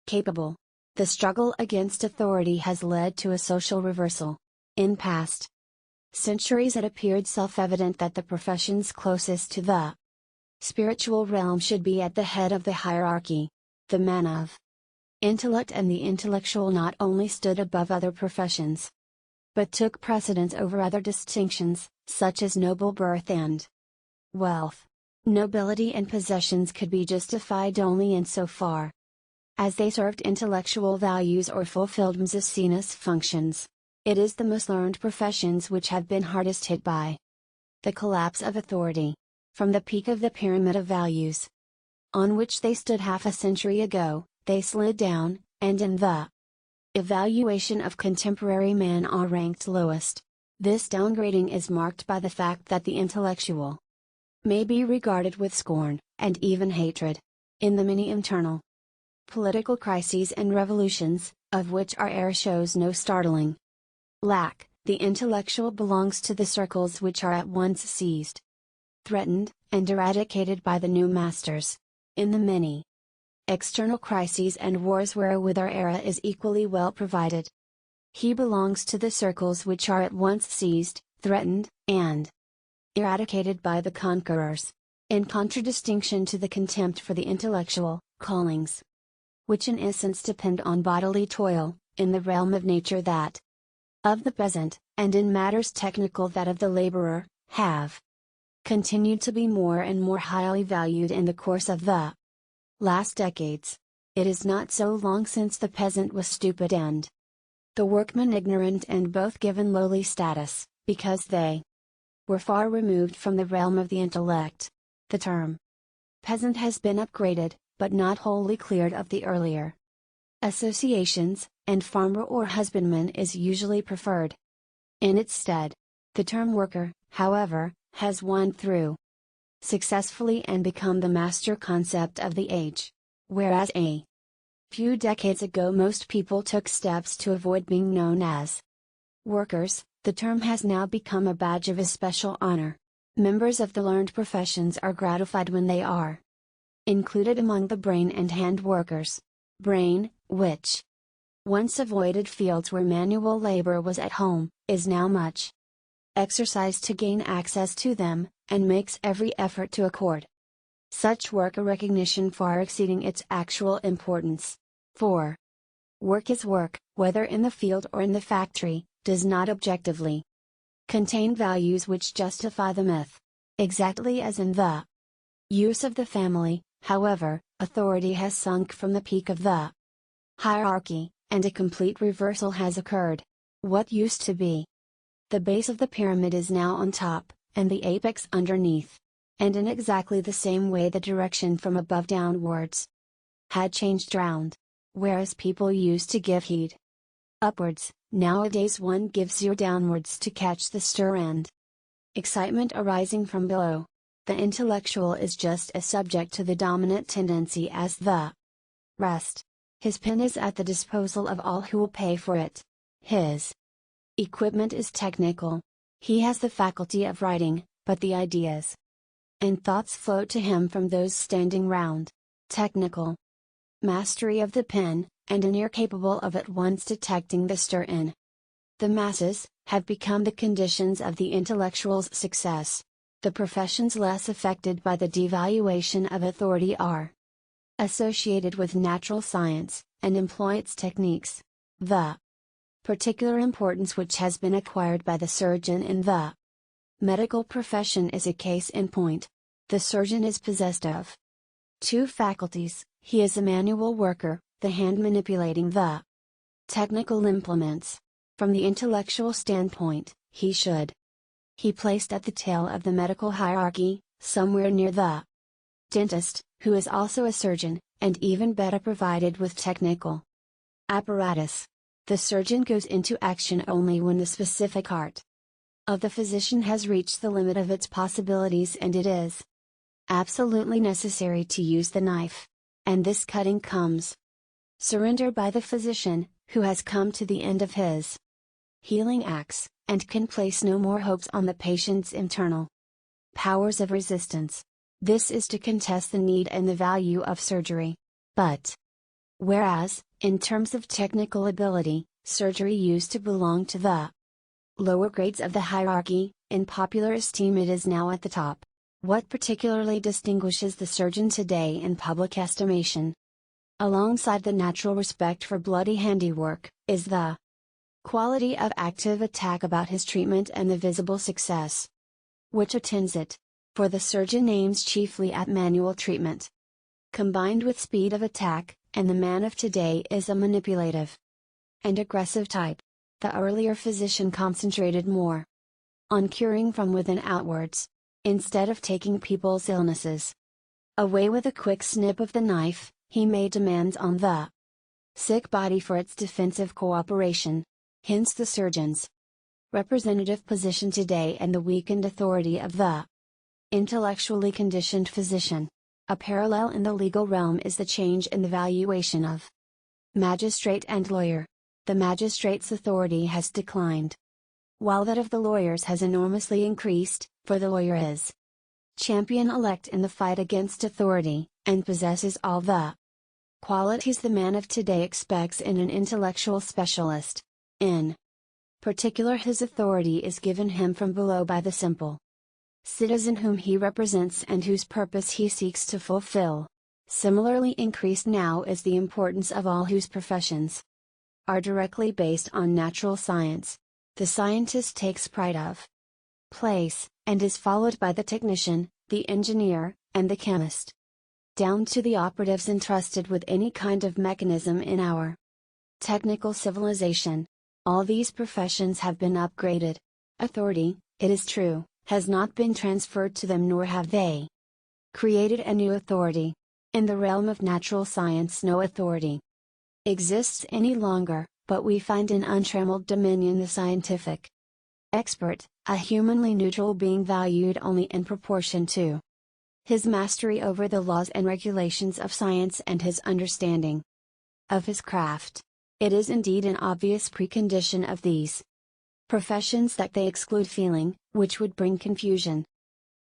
Speaker 1: capable, the struggle against authority has led to a social reversal. In past centuries it appeared self-evident that the professions closest to the spiritual realm should be at the head of the hierarchy. The man of intellect and the intellectual not only stood above other professions, but took precedence over other distinctions, such as noble birth and wealth. Nobility and possessions could be justified only in so far as they served intellectual values or fulfilled Maecenas functions. It is the most learned professions which have been hardest hit by the collapse of authority. From the peak of the pyramid of values, on which they stood half a century ago, they slid down, and in the evaluation of contemporary man are ranked lowest. This downgrading is marked by the fact that the intellectual may be regarded with scorn, and even hatred. In the many internal political crises and revolutions, of which our era shows no startling lack, the intellectual belongs to the circles which are at once seized, threatened, and eradicated by the new masters. In the many external crises and wars wherewith our era is equally well provided, he belongs to the circles which are at once seized, threatened, and eradicated by the conquerors, in contradistinction to the contempt for the intellectual callings, which in essence depend on bodily toil, in the realm of nature that of the peasant, and in matters technical that of the laborer, have continued to be more and more highly valued in the course of the last decades. It is not so long since the peasant was stupid and the workman ignorant, and both given lowly status, because they were far removed from the realm of the intellect. The term peasant has been upgraded, but not wholly cleared of the earlier associations, and farmer or husbandman is usually preferred. In its stead, the term worker, however, has won through successfully and become the master concept of the age. Whereas a few decades ago most people took steps to avoid being known as workers, the term has now become a badge of especial honor. Members of the learned professions are gratified when they are included among the brain and hand workers. Brain, which once avoided fields where manual labor was at home, is now much exercised to gain access to them, and makes every effort to accord such work a recognition far exceeding its actual importance. For work is work, whether in the field or in the factory, does not objectively contain values which justify the myth. Exactly as in the use of the family, however, authority has sunk from the peak of the hierarchy, and a complete reversal has occurred. What used to be the base of the pyramid is now on top, and the apex underneath. And in exactly the same way the direction from above downwards had changed round. Whereas people used to give heed upwards, nowadays one gives ear downwards to catch the stir and excitement arising from below. The intellectual is just as subject to the dominant tendency as the rest. His pen is at the disposal of all who will pay for it. His equipment is technical. He has the faculty of writing, but the ideas and thoughts float to him from those standing round. Technical mastery of the pen, and an ear capable of at once detecting the stir in the masses, have become the conditions of the intellectual's success. The professions less affected by the devaluation of authority are associated with natural science, and employ its techniques. The particular importance which has been acquired by the surgeon in the medical profession is a case in point. The surgeon is possessed of two faculties. He is a manual worker, the hand manipulating the technical implements. From the intellectual standpoint, he should be placed at the tail of the medical hierarchy, somewhere near the dentist, who is also a surgeon, and even better provided with technical apparatus. The surgeon goes into action only when the specific art of the physician has reached the limit of its possibilities and it is absolutely necessary to use the knife. And this cutting comes surrender by the physician, who has come to the end of his healing acts, and can place no more hopes on the patient's internal powers of resistance. This is to contest the need and the value of surgery. But whereas, in terms of technical ability, surgery used to belong to the lower grades of the hierarchy, in popular esteem it is now at the top. What particularly distinguishes the surgeon today in public estimation, alongside the natural respect for bloody handiwork, is the quality of active attack about his treatment and the visible success which attends it. For the surgeon aims chiefly at manual treatment, combined with speed of attack, and the man of today is a manipulative and aggressive type. The earlier physician concentrated more on curing from within outwards, instead of taking people's illnesses away with a quick snip of the knife. He made demands on the sick body for its defensive cooperation. Hence the surgeon's representative position today and the weakened authority of the intellectually conditioned physician. A parallel in the legal realm is the change in the valuation of magistrate and lawyer. The magistrate's authority has declined, while that of the lawyers has enormously increased, for the lawyer is champion-elect in the fight against authority, and possesses all the qualities the man of today expects in an intellectual specialist. In particular, his authority is given him from below by the simple citizen whom he represents and whose purpose he seeks to fulfill. Similarly increased now is the importance of all whose professions are directly based on natural science. The scientist takes pride of place, and is followed by the technician, the engineer, and the chemist, down to the operatives entrusted with any kind of mechanism in our technical civilization. All these professions have been upgraded. Authority, it is true, has not been transferred to them, nor have they created a new authority. In the realm of natural science no authority exists any longer, but we find in untrammeled dominion the scientific expert, a humanly neutral being valued only in proportion to his mastery over the laws and regulations of science and his understanding of his craft. It is indeed an obvious precondition of these professions that they exclude feeling, which would bring confusion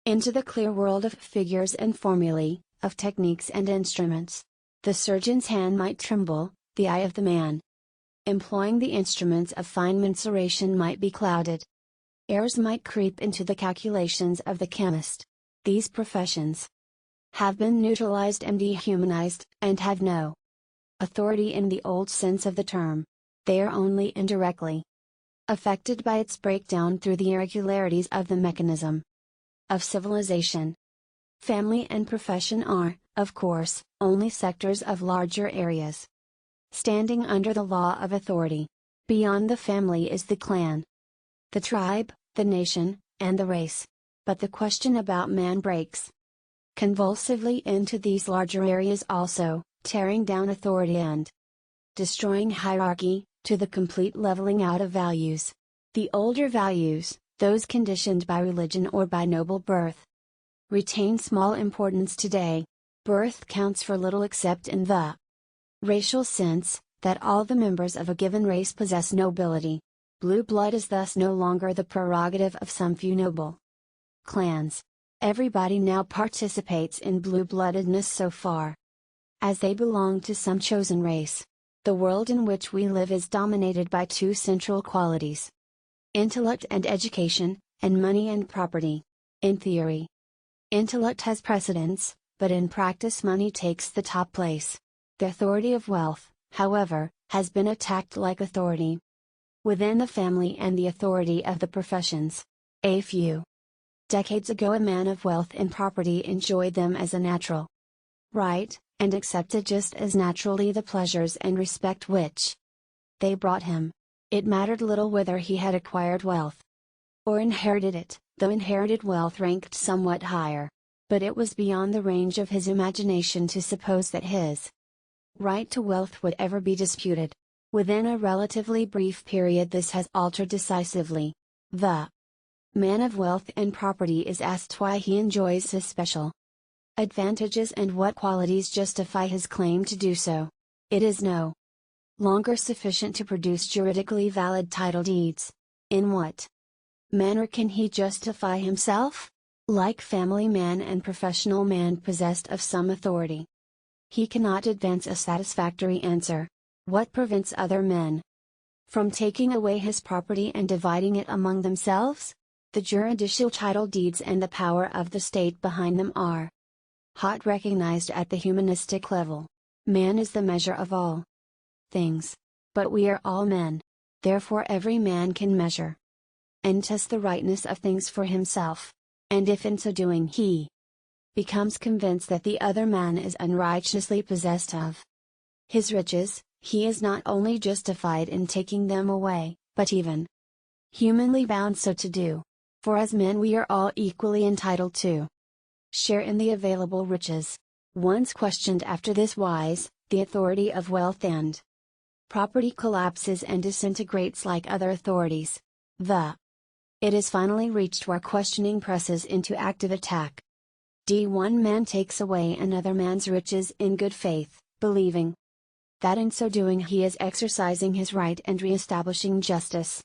Speaker 1: into the clear world of figures and formulae, of techniques and instruments. The surgeon's hand might tremble, the eye of the man employing the instruments of fine mensuration might be clouded. Errors might creep into the calculations of the chemist. These professions have been neutralized and dehumanized, and have no authority in the old sense of the term. They are only indirectly affected by its breakdown through the irregularities of the mechanism of civilization. Family and profession are, of course, only sectors of larger areas, standing under the law of authority. Beyond the family is the clan, the tribe, the nation, and the race. But the question about man breaks convulsively into these larger areas also, tearing down authority and destroying hierarchy, to the complete leveling out of values. The older values, those conditioned by religion or by noble birth, retain small importance today. Birth counts for little except in the racial sense, that all the members of a given race possess nobility. Blue blood is thus no longer the prerogative of some few noble clans. Everybody now participates in blue-bloodedness so far as they belong to some chosen race. The world in which we live is dominated by two central qualities: intellect and education, and money and property. In theory, intellect has precedence, but in practice money takes the top place. The authority of wealth, however, has been attacked like authority within the family and the authority of the professions. A few decades ago, a man of wealth and property enjoyed them as a natural right, and accepted just as naturally the pleasures and respect which they brought him. It mattered little whether he had acquired wealth or inherited it, though inherited wealth ranked somewhat higher. But it was beyond the range of his imagination to suppose that his right to wealth would ever be disputed. Within a relatively brief period, this has altered decisively. The man of wealth and property is asked why he enjoys his special advantages and what qualities justify his claim to do so. It is no longer sufficient to produce juridically valid title deeds. In what manner can he justify himself? Like family man and professional man possessed of some authority, he cannot advance a satisfactory answer. What prevents other men from taking away his property and dividing it among themselves? The juridical title deeds and the power of the state behind them are hot recognized at the humanistic level. Man is the measure of all things. But we are all men. Therefore every man can measure and test the rightness of things for himself. And if in so doing he becomes convinced that the other man is unrighteously possessed of his riches, he is not only justified in taking them away, but even humanly bound so to do. For as men we are all equally entitled to share in the available riches. Once questioned after this wise, the authority of wealth and property collapses and disintegrates like other authorities. It is finally reached where questioning presses into active attack. One man takes away another man's riches in good faith, believing that in so doing he is exercising his right and re-establishing justice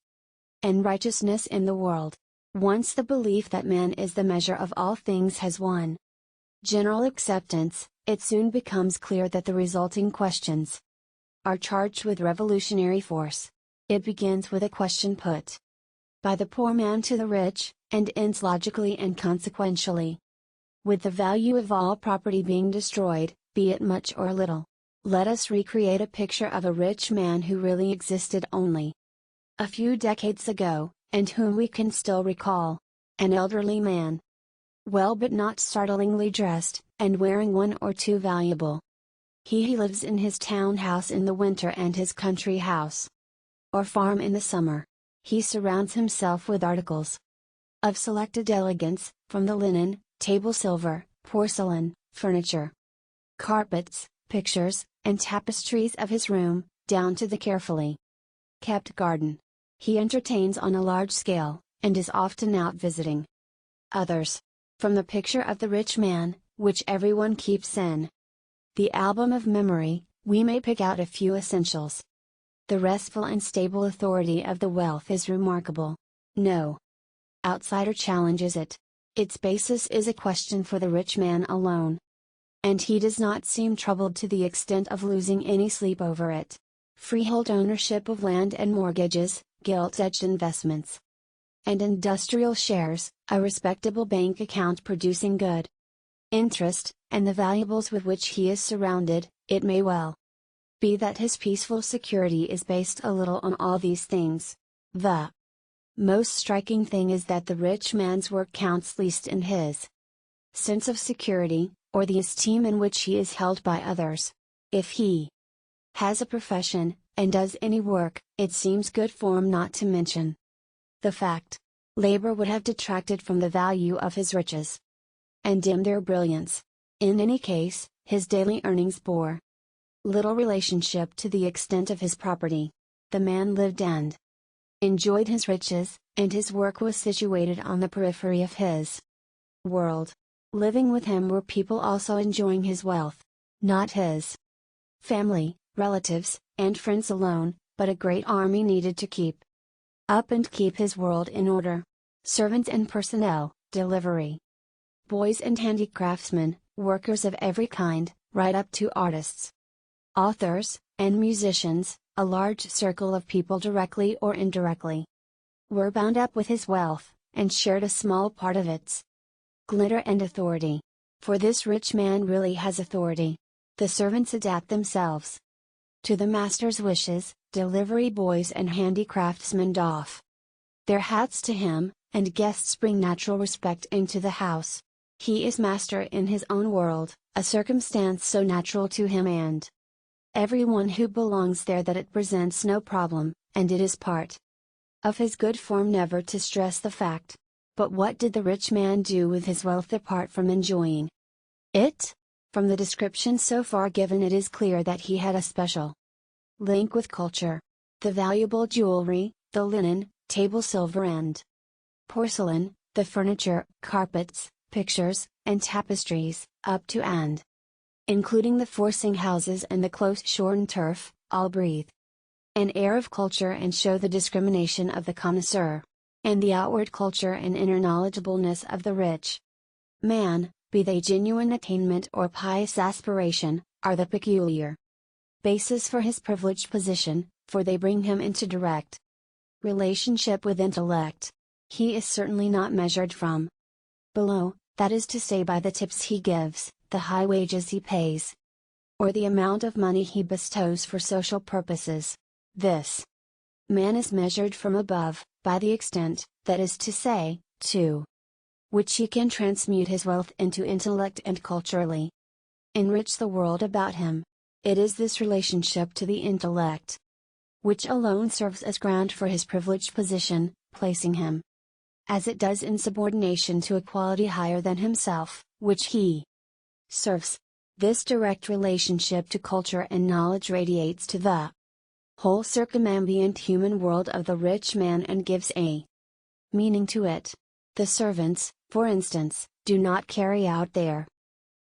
Speaker 1: and righteousness in the world. Once the belief that man is the measure of all things has won general acceptance, it soon becomes clear that the resulting questions are charged with revolutionary force. It begins with a question put by the poor man to the rich, and ends logically and consequentially with the value of all property being destroyed, be it much or little. Let us recreate a picture of a rich man who really existed only a few decades ago, and whom we can still recall. An elderly man, well but not startlingly dressed, and wearing one or two valuable. He lives in his townhouse in the winter and his country house or farm in the summer. He surrounds himself with articles of selected elegance, from the linen, table silver, porcelain, furniture, carpets, pictures, and tapestries of his room, down to the carefully kept garden. He entertains on a large scale, and is often out visiting others. From the picture of the rich man, which everyone keeps in the album of memory, we may pick out a few essentials. The restful and stable authority of the wealth is remarkable. No outsider challenges it. Its basis is a question for the rich man alone. And he does not seem troubled to the extent of losing any sleep over it. Freehold ownership of land and mortgages, gilt-edged investments, and industrial shares, a respectable bank account producing good interest, and the valuables with which he is surrounded, it may well be that his peaceful security is based a little on all these things. The most striking thing is that the rich man's work counts least in his sense of security, or the esteem in which he is held by others. If he has a profession, and does any work, it seems good form not to mention the fact. Labor would have detracted from the value of his riches and dimmed their brilliance. In any case, his daily earnings bore little relationship to the extent of his property. The man lived and enjoyed his riches, and his work was situated on the periphery of his world. Living with him were people also enjoying his wealth, not his family, relatives, and friends alone, but a great army needed to keep up and keep his world in order. Servants and personnel, delivery boys and handicraftsmen, workers of every kind, right up to artists, authors, and musicians, a large circle of people directly or indirectly were bound up with his wealth, and shared a small part of its glitter and authority. For this rich man really has authority. The servants adapt themselves to the master's wishes, delivery boys and handicraftsmen doff their hats to him, and guests bring natural respect into the house. He is master in his own world, a circumstance so natural to him and everyone who belongs there that it presents no problem, and it is part of his good form never to stress the fact. But what did the rich man do with his wealth apart from enjoying it? From the description so far given, it is clear that he had a special link with culture. The valuable jewelry, the linen, table silver and porcelain, the furniture, carpets, pictures, and tapestries, up to and including the forcing houses and the close-shorn turf, all breathe an air of culture and show the discrimination of the connoisseur, and the outward culture and inner knowledgeableness of the rich man, be they genuine attainment or pious aspiration, are the peculiar basis for his privileged position, for they bring him into direct relationship with intellect. He is certainly not measured from below, that is to say by the tips he gives, the high wages he pays, or the amount of money he bestows for social purposes. This man is measured from above, by the extent, that is to say, to which he can transmute his wealth into intellect and culturally enrich the world about him. It is this relationship to the intellect which alone serves as ground for his privileged position, placing him, as it does, in subordination to a quality higher than himself, which he serves. This direct relationship to culture and knowledge radiates to the whole circumambient human world of the rich man and gives a meaning to it. The servants, for instance, do not carry out their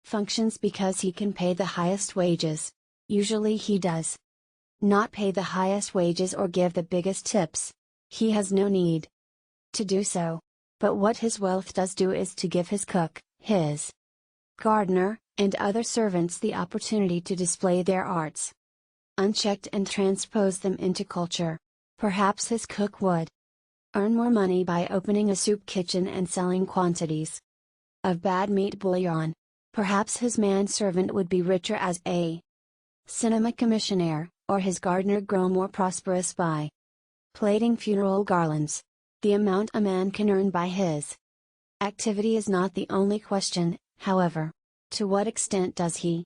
Speaker 1: functions because he can pay the highest wages. Usually he does not pay the highest wages or give the biggest tips. He has no need to do so. But what his wealth does do is to give his cook, his gardener, and other servants the opportunity to display their arts unchecked and transpose them into culture. Perhaps his cook would earn more money by opening a soup kitchen and selling quantities of bad meat bouillon. Perhaps his manservant would be richer as a cinema commissionaire, or his gardener grow more prosperous by plaiting funeral garlands. The amount a man can earn by his activity is not the only question, however. To what extent does he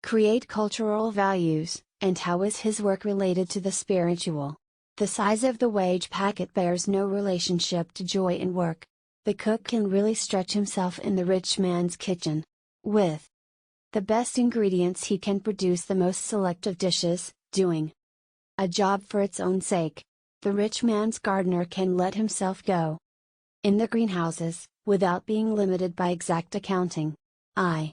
Speaker 1: create cultural values, and how is his work related to the spiritual? The size of the wage packet bears no relationship to joy in work. The cook can really stretch himself in the rich man's kitchen. With the best ingredients he can produce the most selective dishes, doing a job for its own sake. The rich man's gardener can let himself go in the greenhouses, without being limited by exact accounting. I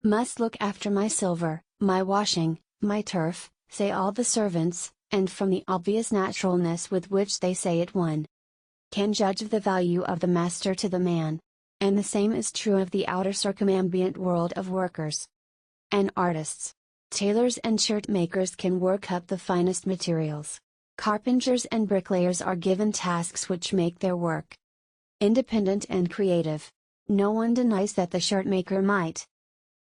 Speaker 1: must look after my silver, my washing, my turf, say all the servants, and from the obvious naturalness with which they say it one can judge of the value of the master to the man. And the same is true of the outer circumambient world of workers and artists. Tailors and shirt makers can work up the finest materials. Carpenters and bricklayers are given tasks which make their work independent and creative. No one denies that the shirt maker might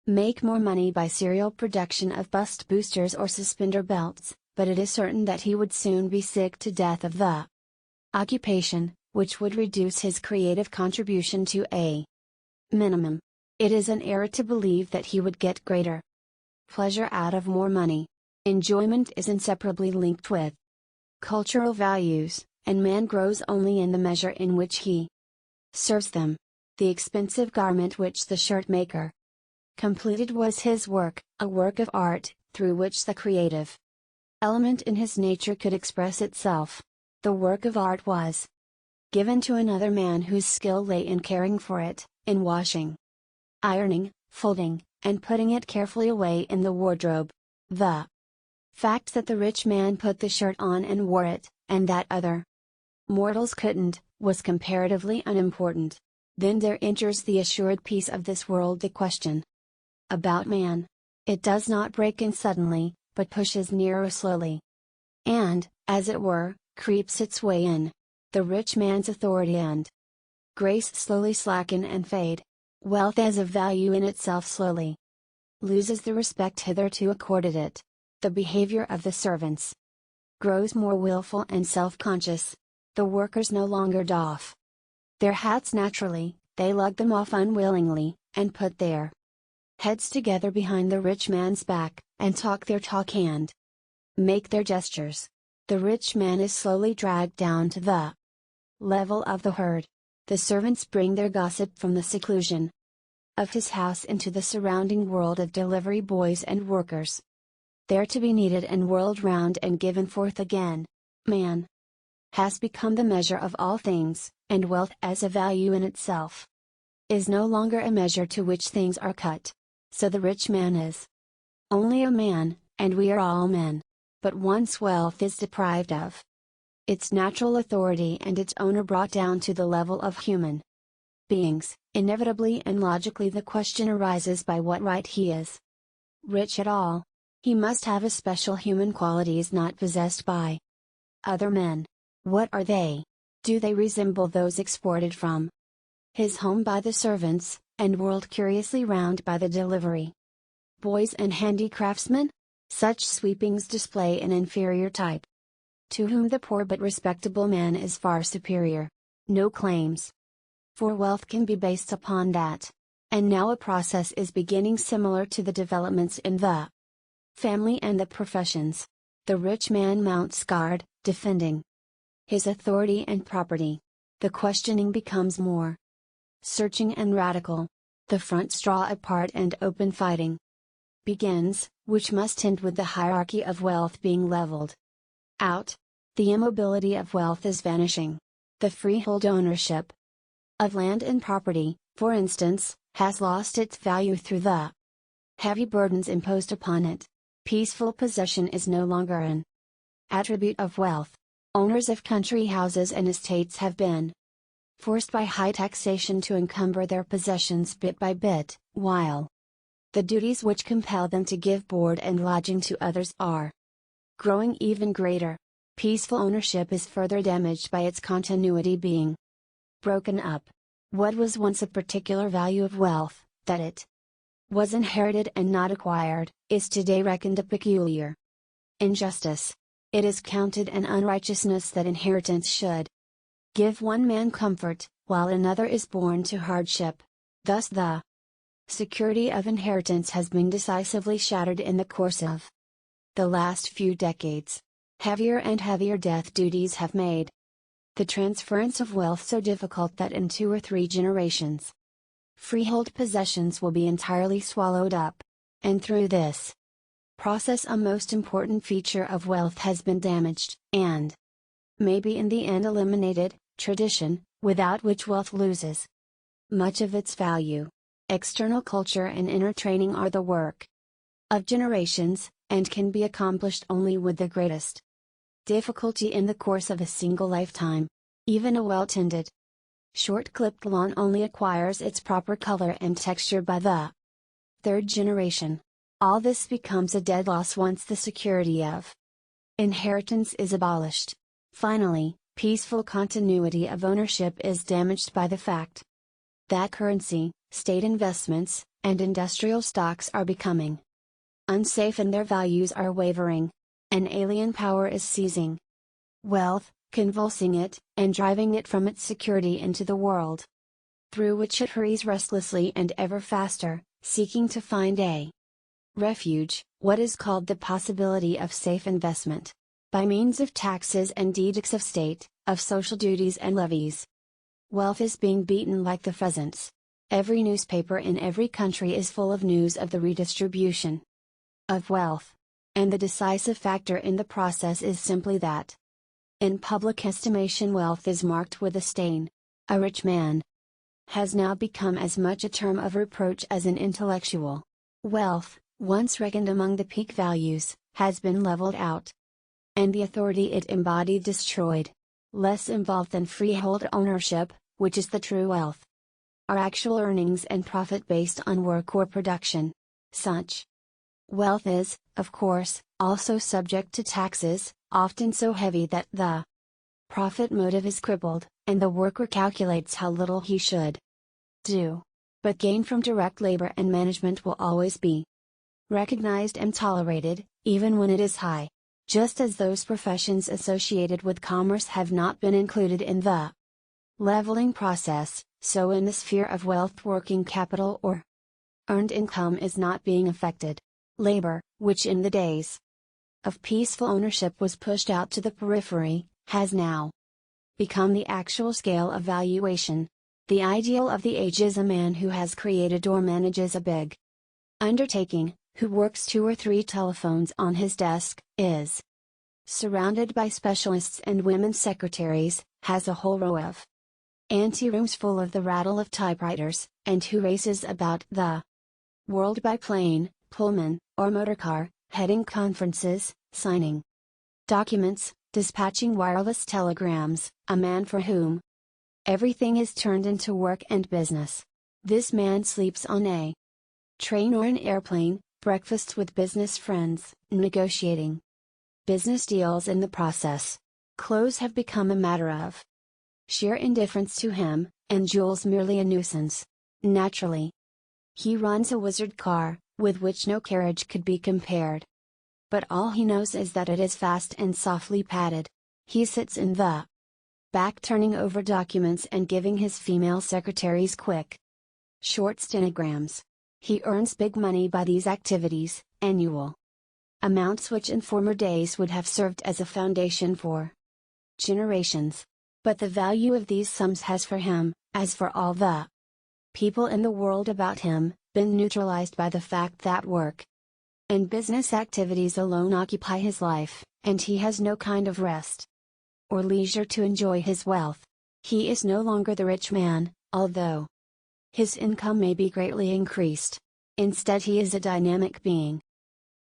Speaker 1: make more money by serial production of bust boosters or suspender belts, but it is certain that he would soon be sick to death of the occupation, which would reduce his creative contribution to a minimum. It is an error to believe that he would get greater pleasure out of more money. Enjoyment is inseparably linked with cultural values, and man grows only in the measure in which he serves them. The expensive garment which the shirt maker completed was his work, a work of art, through which the creative element in his nature could express itself. The work of art was given to another man whose skill lay in caring for it, in washing, ironing, folding, and putting it carefully away in the wardrobe. The fact that the rich man put the shirt on and wore it, and that other mortals couldn't, was comparatively unimportant. Then there enters the assured peace of this world the question about man. It does not break in suddenly, but pushes nearer slowly, and, as it were, creeps its way in. The rich man's authority and grace slowly slacken and fade. Wealth as a value in itself slowly loses the respect hitherto accorded it. The behavior of the servants grows more willful and self-conscious. The workers no longer doff their hats naturally, they lug them off unwillingly, and put their heads together behind the rich man's back, and talk their talk and make their gestures. The rich man is slowly dragged down to the level of the herd. The servants bring their gossip from the seclusion of his house into the surrounding world of delivery boys and workers. There to be kneaded and whirled round and given forth again. Man has become the measure of all things, and wealth as a value in itself is no longer a measure to which things are cut. So the rich man is only a man, and we are all men. But once wealth is deprived of its natural authority and its owner brought down to the level of human beings, inevitably and logically the question arises by what right he is rich at all. He must have especial human qualities not possessed by other men. What are they? Do they resemble those exported from his home by the servants, and whirled curiously round by the delivery boys and handicraftsmen? Such sweepings display an inferior type, to whom the poor but respectable man is far superior. No claims for wealth can be based upon that. And now a process is beginning similar to the developments in the family and the professions. The rich man mounts guard, defending his authority and property. The questioning becomes more searching and radical. The fronts draw apart and open fighting begins, which must end with the hierarchy of wealth being leveled out. The immobility of wealth is vanishing. The freehold ownership of land and property, for instance, has lost its value through the heavy burdens imposed upon it. Peaceful possession is no longer an attribute of wealth. Owners of country houses and estates have been forced by high taxation to encumber their possessions bit by bit, while the duties which compel them to give board and lodging to others are growing even greater. Peaceful ownership is further damaged by its continuity being broken up. What was once a particular value of wealth, that it was inherited and not acquired, is today reckoned a peculiar injustice. It is counted an unrighteousness that inheritance should give one man comfort, while another is born to hardship. Thus the security of inheritance has been decisively shattered in the course of the last few decades. Heavier and heavier death duties have made the transference of wealth so difficult that in 2 or 3 generations, freehold possessions will be entirely swallowed up. And through this process a most important feature of wealth has been damaged, and may be in the end eliminated: tradition, without which wealth loses much of its value. External culture and inner training are the work of generations, and can be accomplished only with the greatest difficulty in the course of a single lifetime. Even a well-tended, short-clipped lawn only acquires its proper color and texture by the 3rd generation. All this becomes a dead loss once the security of inheritance is abolished. Finally, peaceful continuity of ownership is damaged by the fact that currency, state investments, and industrial stocks are becoming unsafe and their values are wavering. An alien power is seizing wealth, convulsing it, and driving it from its security into the world, through which it hurries restlessly and ever faster, seeking to find a refuge, what is called the possibility of safe investment, by means of taxes and edicts of state, of social duties and levies. Wealth is being beaten like the pheasants. Every newspaper in every country is full of news of the redistribution of wealth. And the decisive factor in the process is simply that in public estimation wealth is marked with a stain. A rich man has now become as much a term of reproach as an intellectual. Wealth, once reckoned among the peak values, has been leveled out, and the authority it embodied destroyed. Less involved than freehold ownership, which is the true wealth, are actual earnings and profit based on work or production. Such wealth is, of course, also subject to taxes, often so heavy that the profit motive is crippled, and the worker calculates how little he should do. But gain from direct labor and management will always be recognized and tolerated, even when it is high. just as those professions associated with commerce have not been included in the leveling process, so in the sphere of wealth working capital or earned income is not being affected. Labor, which in the days of peaceful ownership was pushed out to the periphery, has now become the actual scale of valuation. The ideal of the age is a man who has created or manages a big undertaking, who works 2 or 3 telephones on his desk, is surrounded by specialists and women's secretaries, has a whole row of anterooms full of the rattle of typewriters, and who races about the world by plane, Pullman, or motorcar, heading conferences, signing documents, dispatching wireless telegrams, a man for whom everything is turned into work and business. This man sleeps on a train or an airplane, breakfasts with business friends, negotiating business deals in the process. Clothes have become a matter of sheer indifference to him, and jewels merely a nuisance. Naturally, he runs a wizard car, with which no carriage could be compared. But all he knows is that it is fast and softly padded. He sits in the back turning over documents and giving his female secretaries quick, short stenograms. He earns big money by these activities, annual amounts which in former days would have served as a foundation for generations. But the value of these sums has for him, as for all the people in the world about him, been neutralized by the fact that work and business activities alone occupy his life, and he has no kind of rest or leisure to enjoy his wealth. He is no longer the rich man, although his income may be greatly increased. Instead, he is a dynamic being,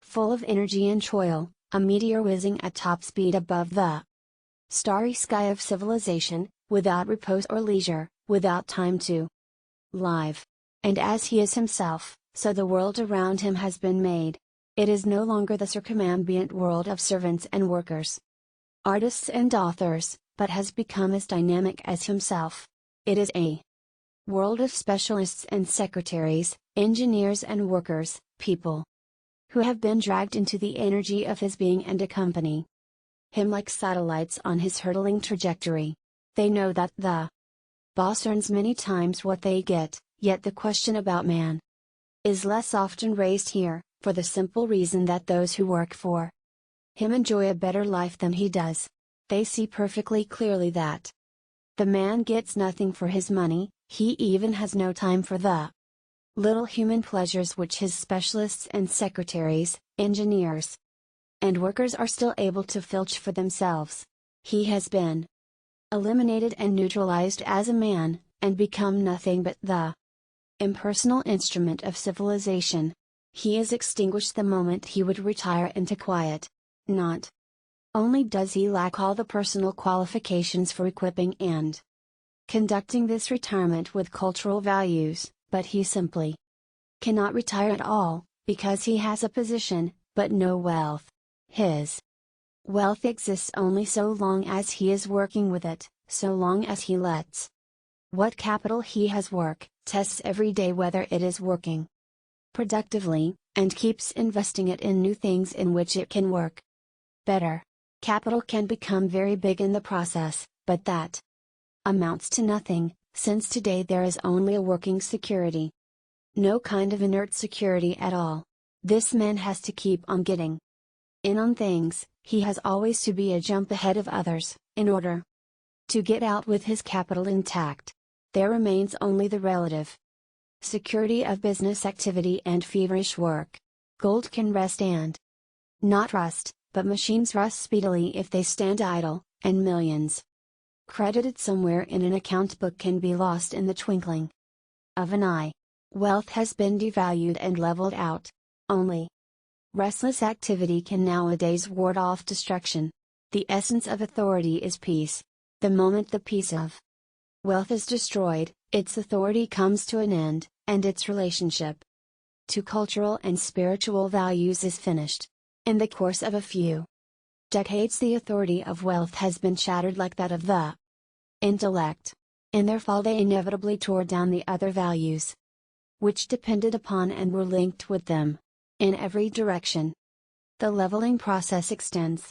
Speaker 1: full of energy and toil, a meteor whizzing at top speed above the starry sky of civilization, without repose or leisure, without time to live. And as he is himself, so the world around him has been made. It is no longer the circumambient world of servants and workers, artists and authors, but has become as dynamic as himself. It is a world of specialists and secretaries, engineers and workers, people who have been dragged into the energy of his being and accompany him like satellites on his hurtling trajectory. They know that the boss earns many times what they get, yet the question about man is less often raised here, for the simple reason that those who work for him enjoy a better life than he does. They see perfectly clearly that the man gets nothing for his money, he even has no time for the little human pleasures which his specialists and secretaries, engineers, and workers are still able to filch for themselves. He has been eliminated and neutralized as a man, and become nothing but the impersonal instrument of civilization. He is extinguished the moment he would retire into quiet. Not only does he lack all the personal qualifications for equipping and conducting this retirement with cultural values, but he simply cannot retire at all, because he has a position, but no wealth. His wealth exists only so long as he is working with it, so long as he lets what capital he has work, tests every day whether it is working productively, and keeps investing it in new things in which it can work better. Capital can become very big in the process, but that amounts to nothing, since today there is only a working security. No kind of inert security at all. This man has to keep on getting in on things, he has always to be a jump ahead of others, in order to get out with his capital intact. There remains only the relative security of business activity and feverish work. Gold can rest and not rust, but machines rust speedily if they stand idle, and millions credited somewhere in an account book can be lost in the twinkling of an eye. Wealth has been devalued and leveled out. Only restless activity can nowadays ward off destruction. The essence of authority is peace. The moment the peace of wealth is destroyed, its authority comes to an end, and its relationship to cultural and spiritual values is finished. In the course of a few decades, the authority of wealth has been shattered like that of the intellect. In their fall, they inevitably tore down the other values which depended upon and were linked with them, in every direction. The leveling process extends.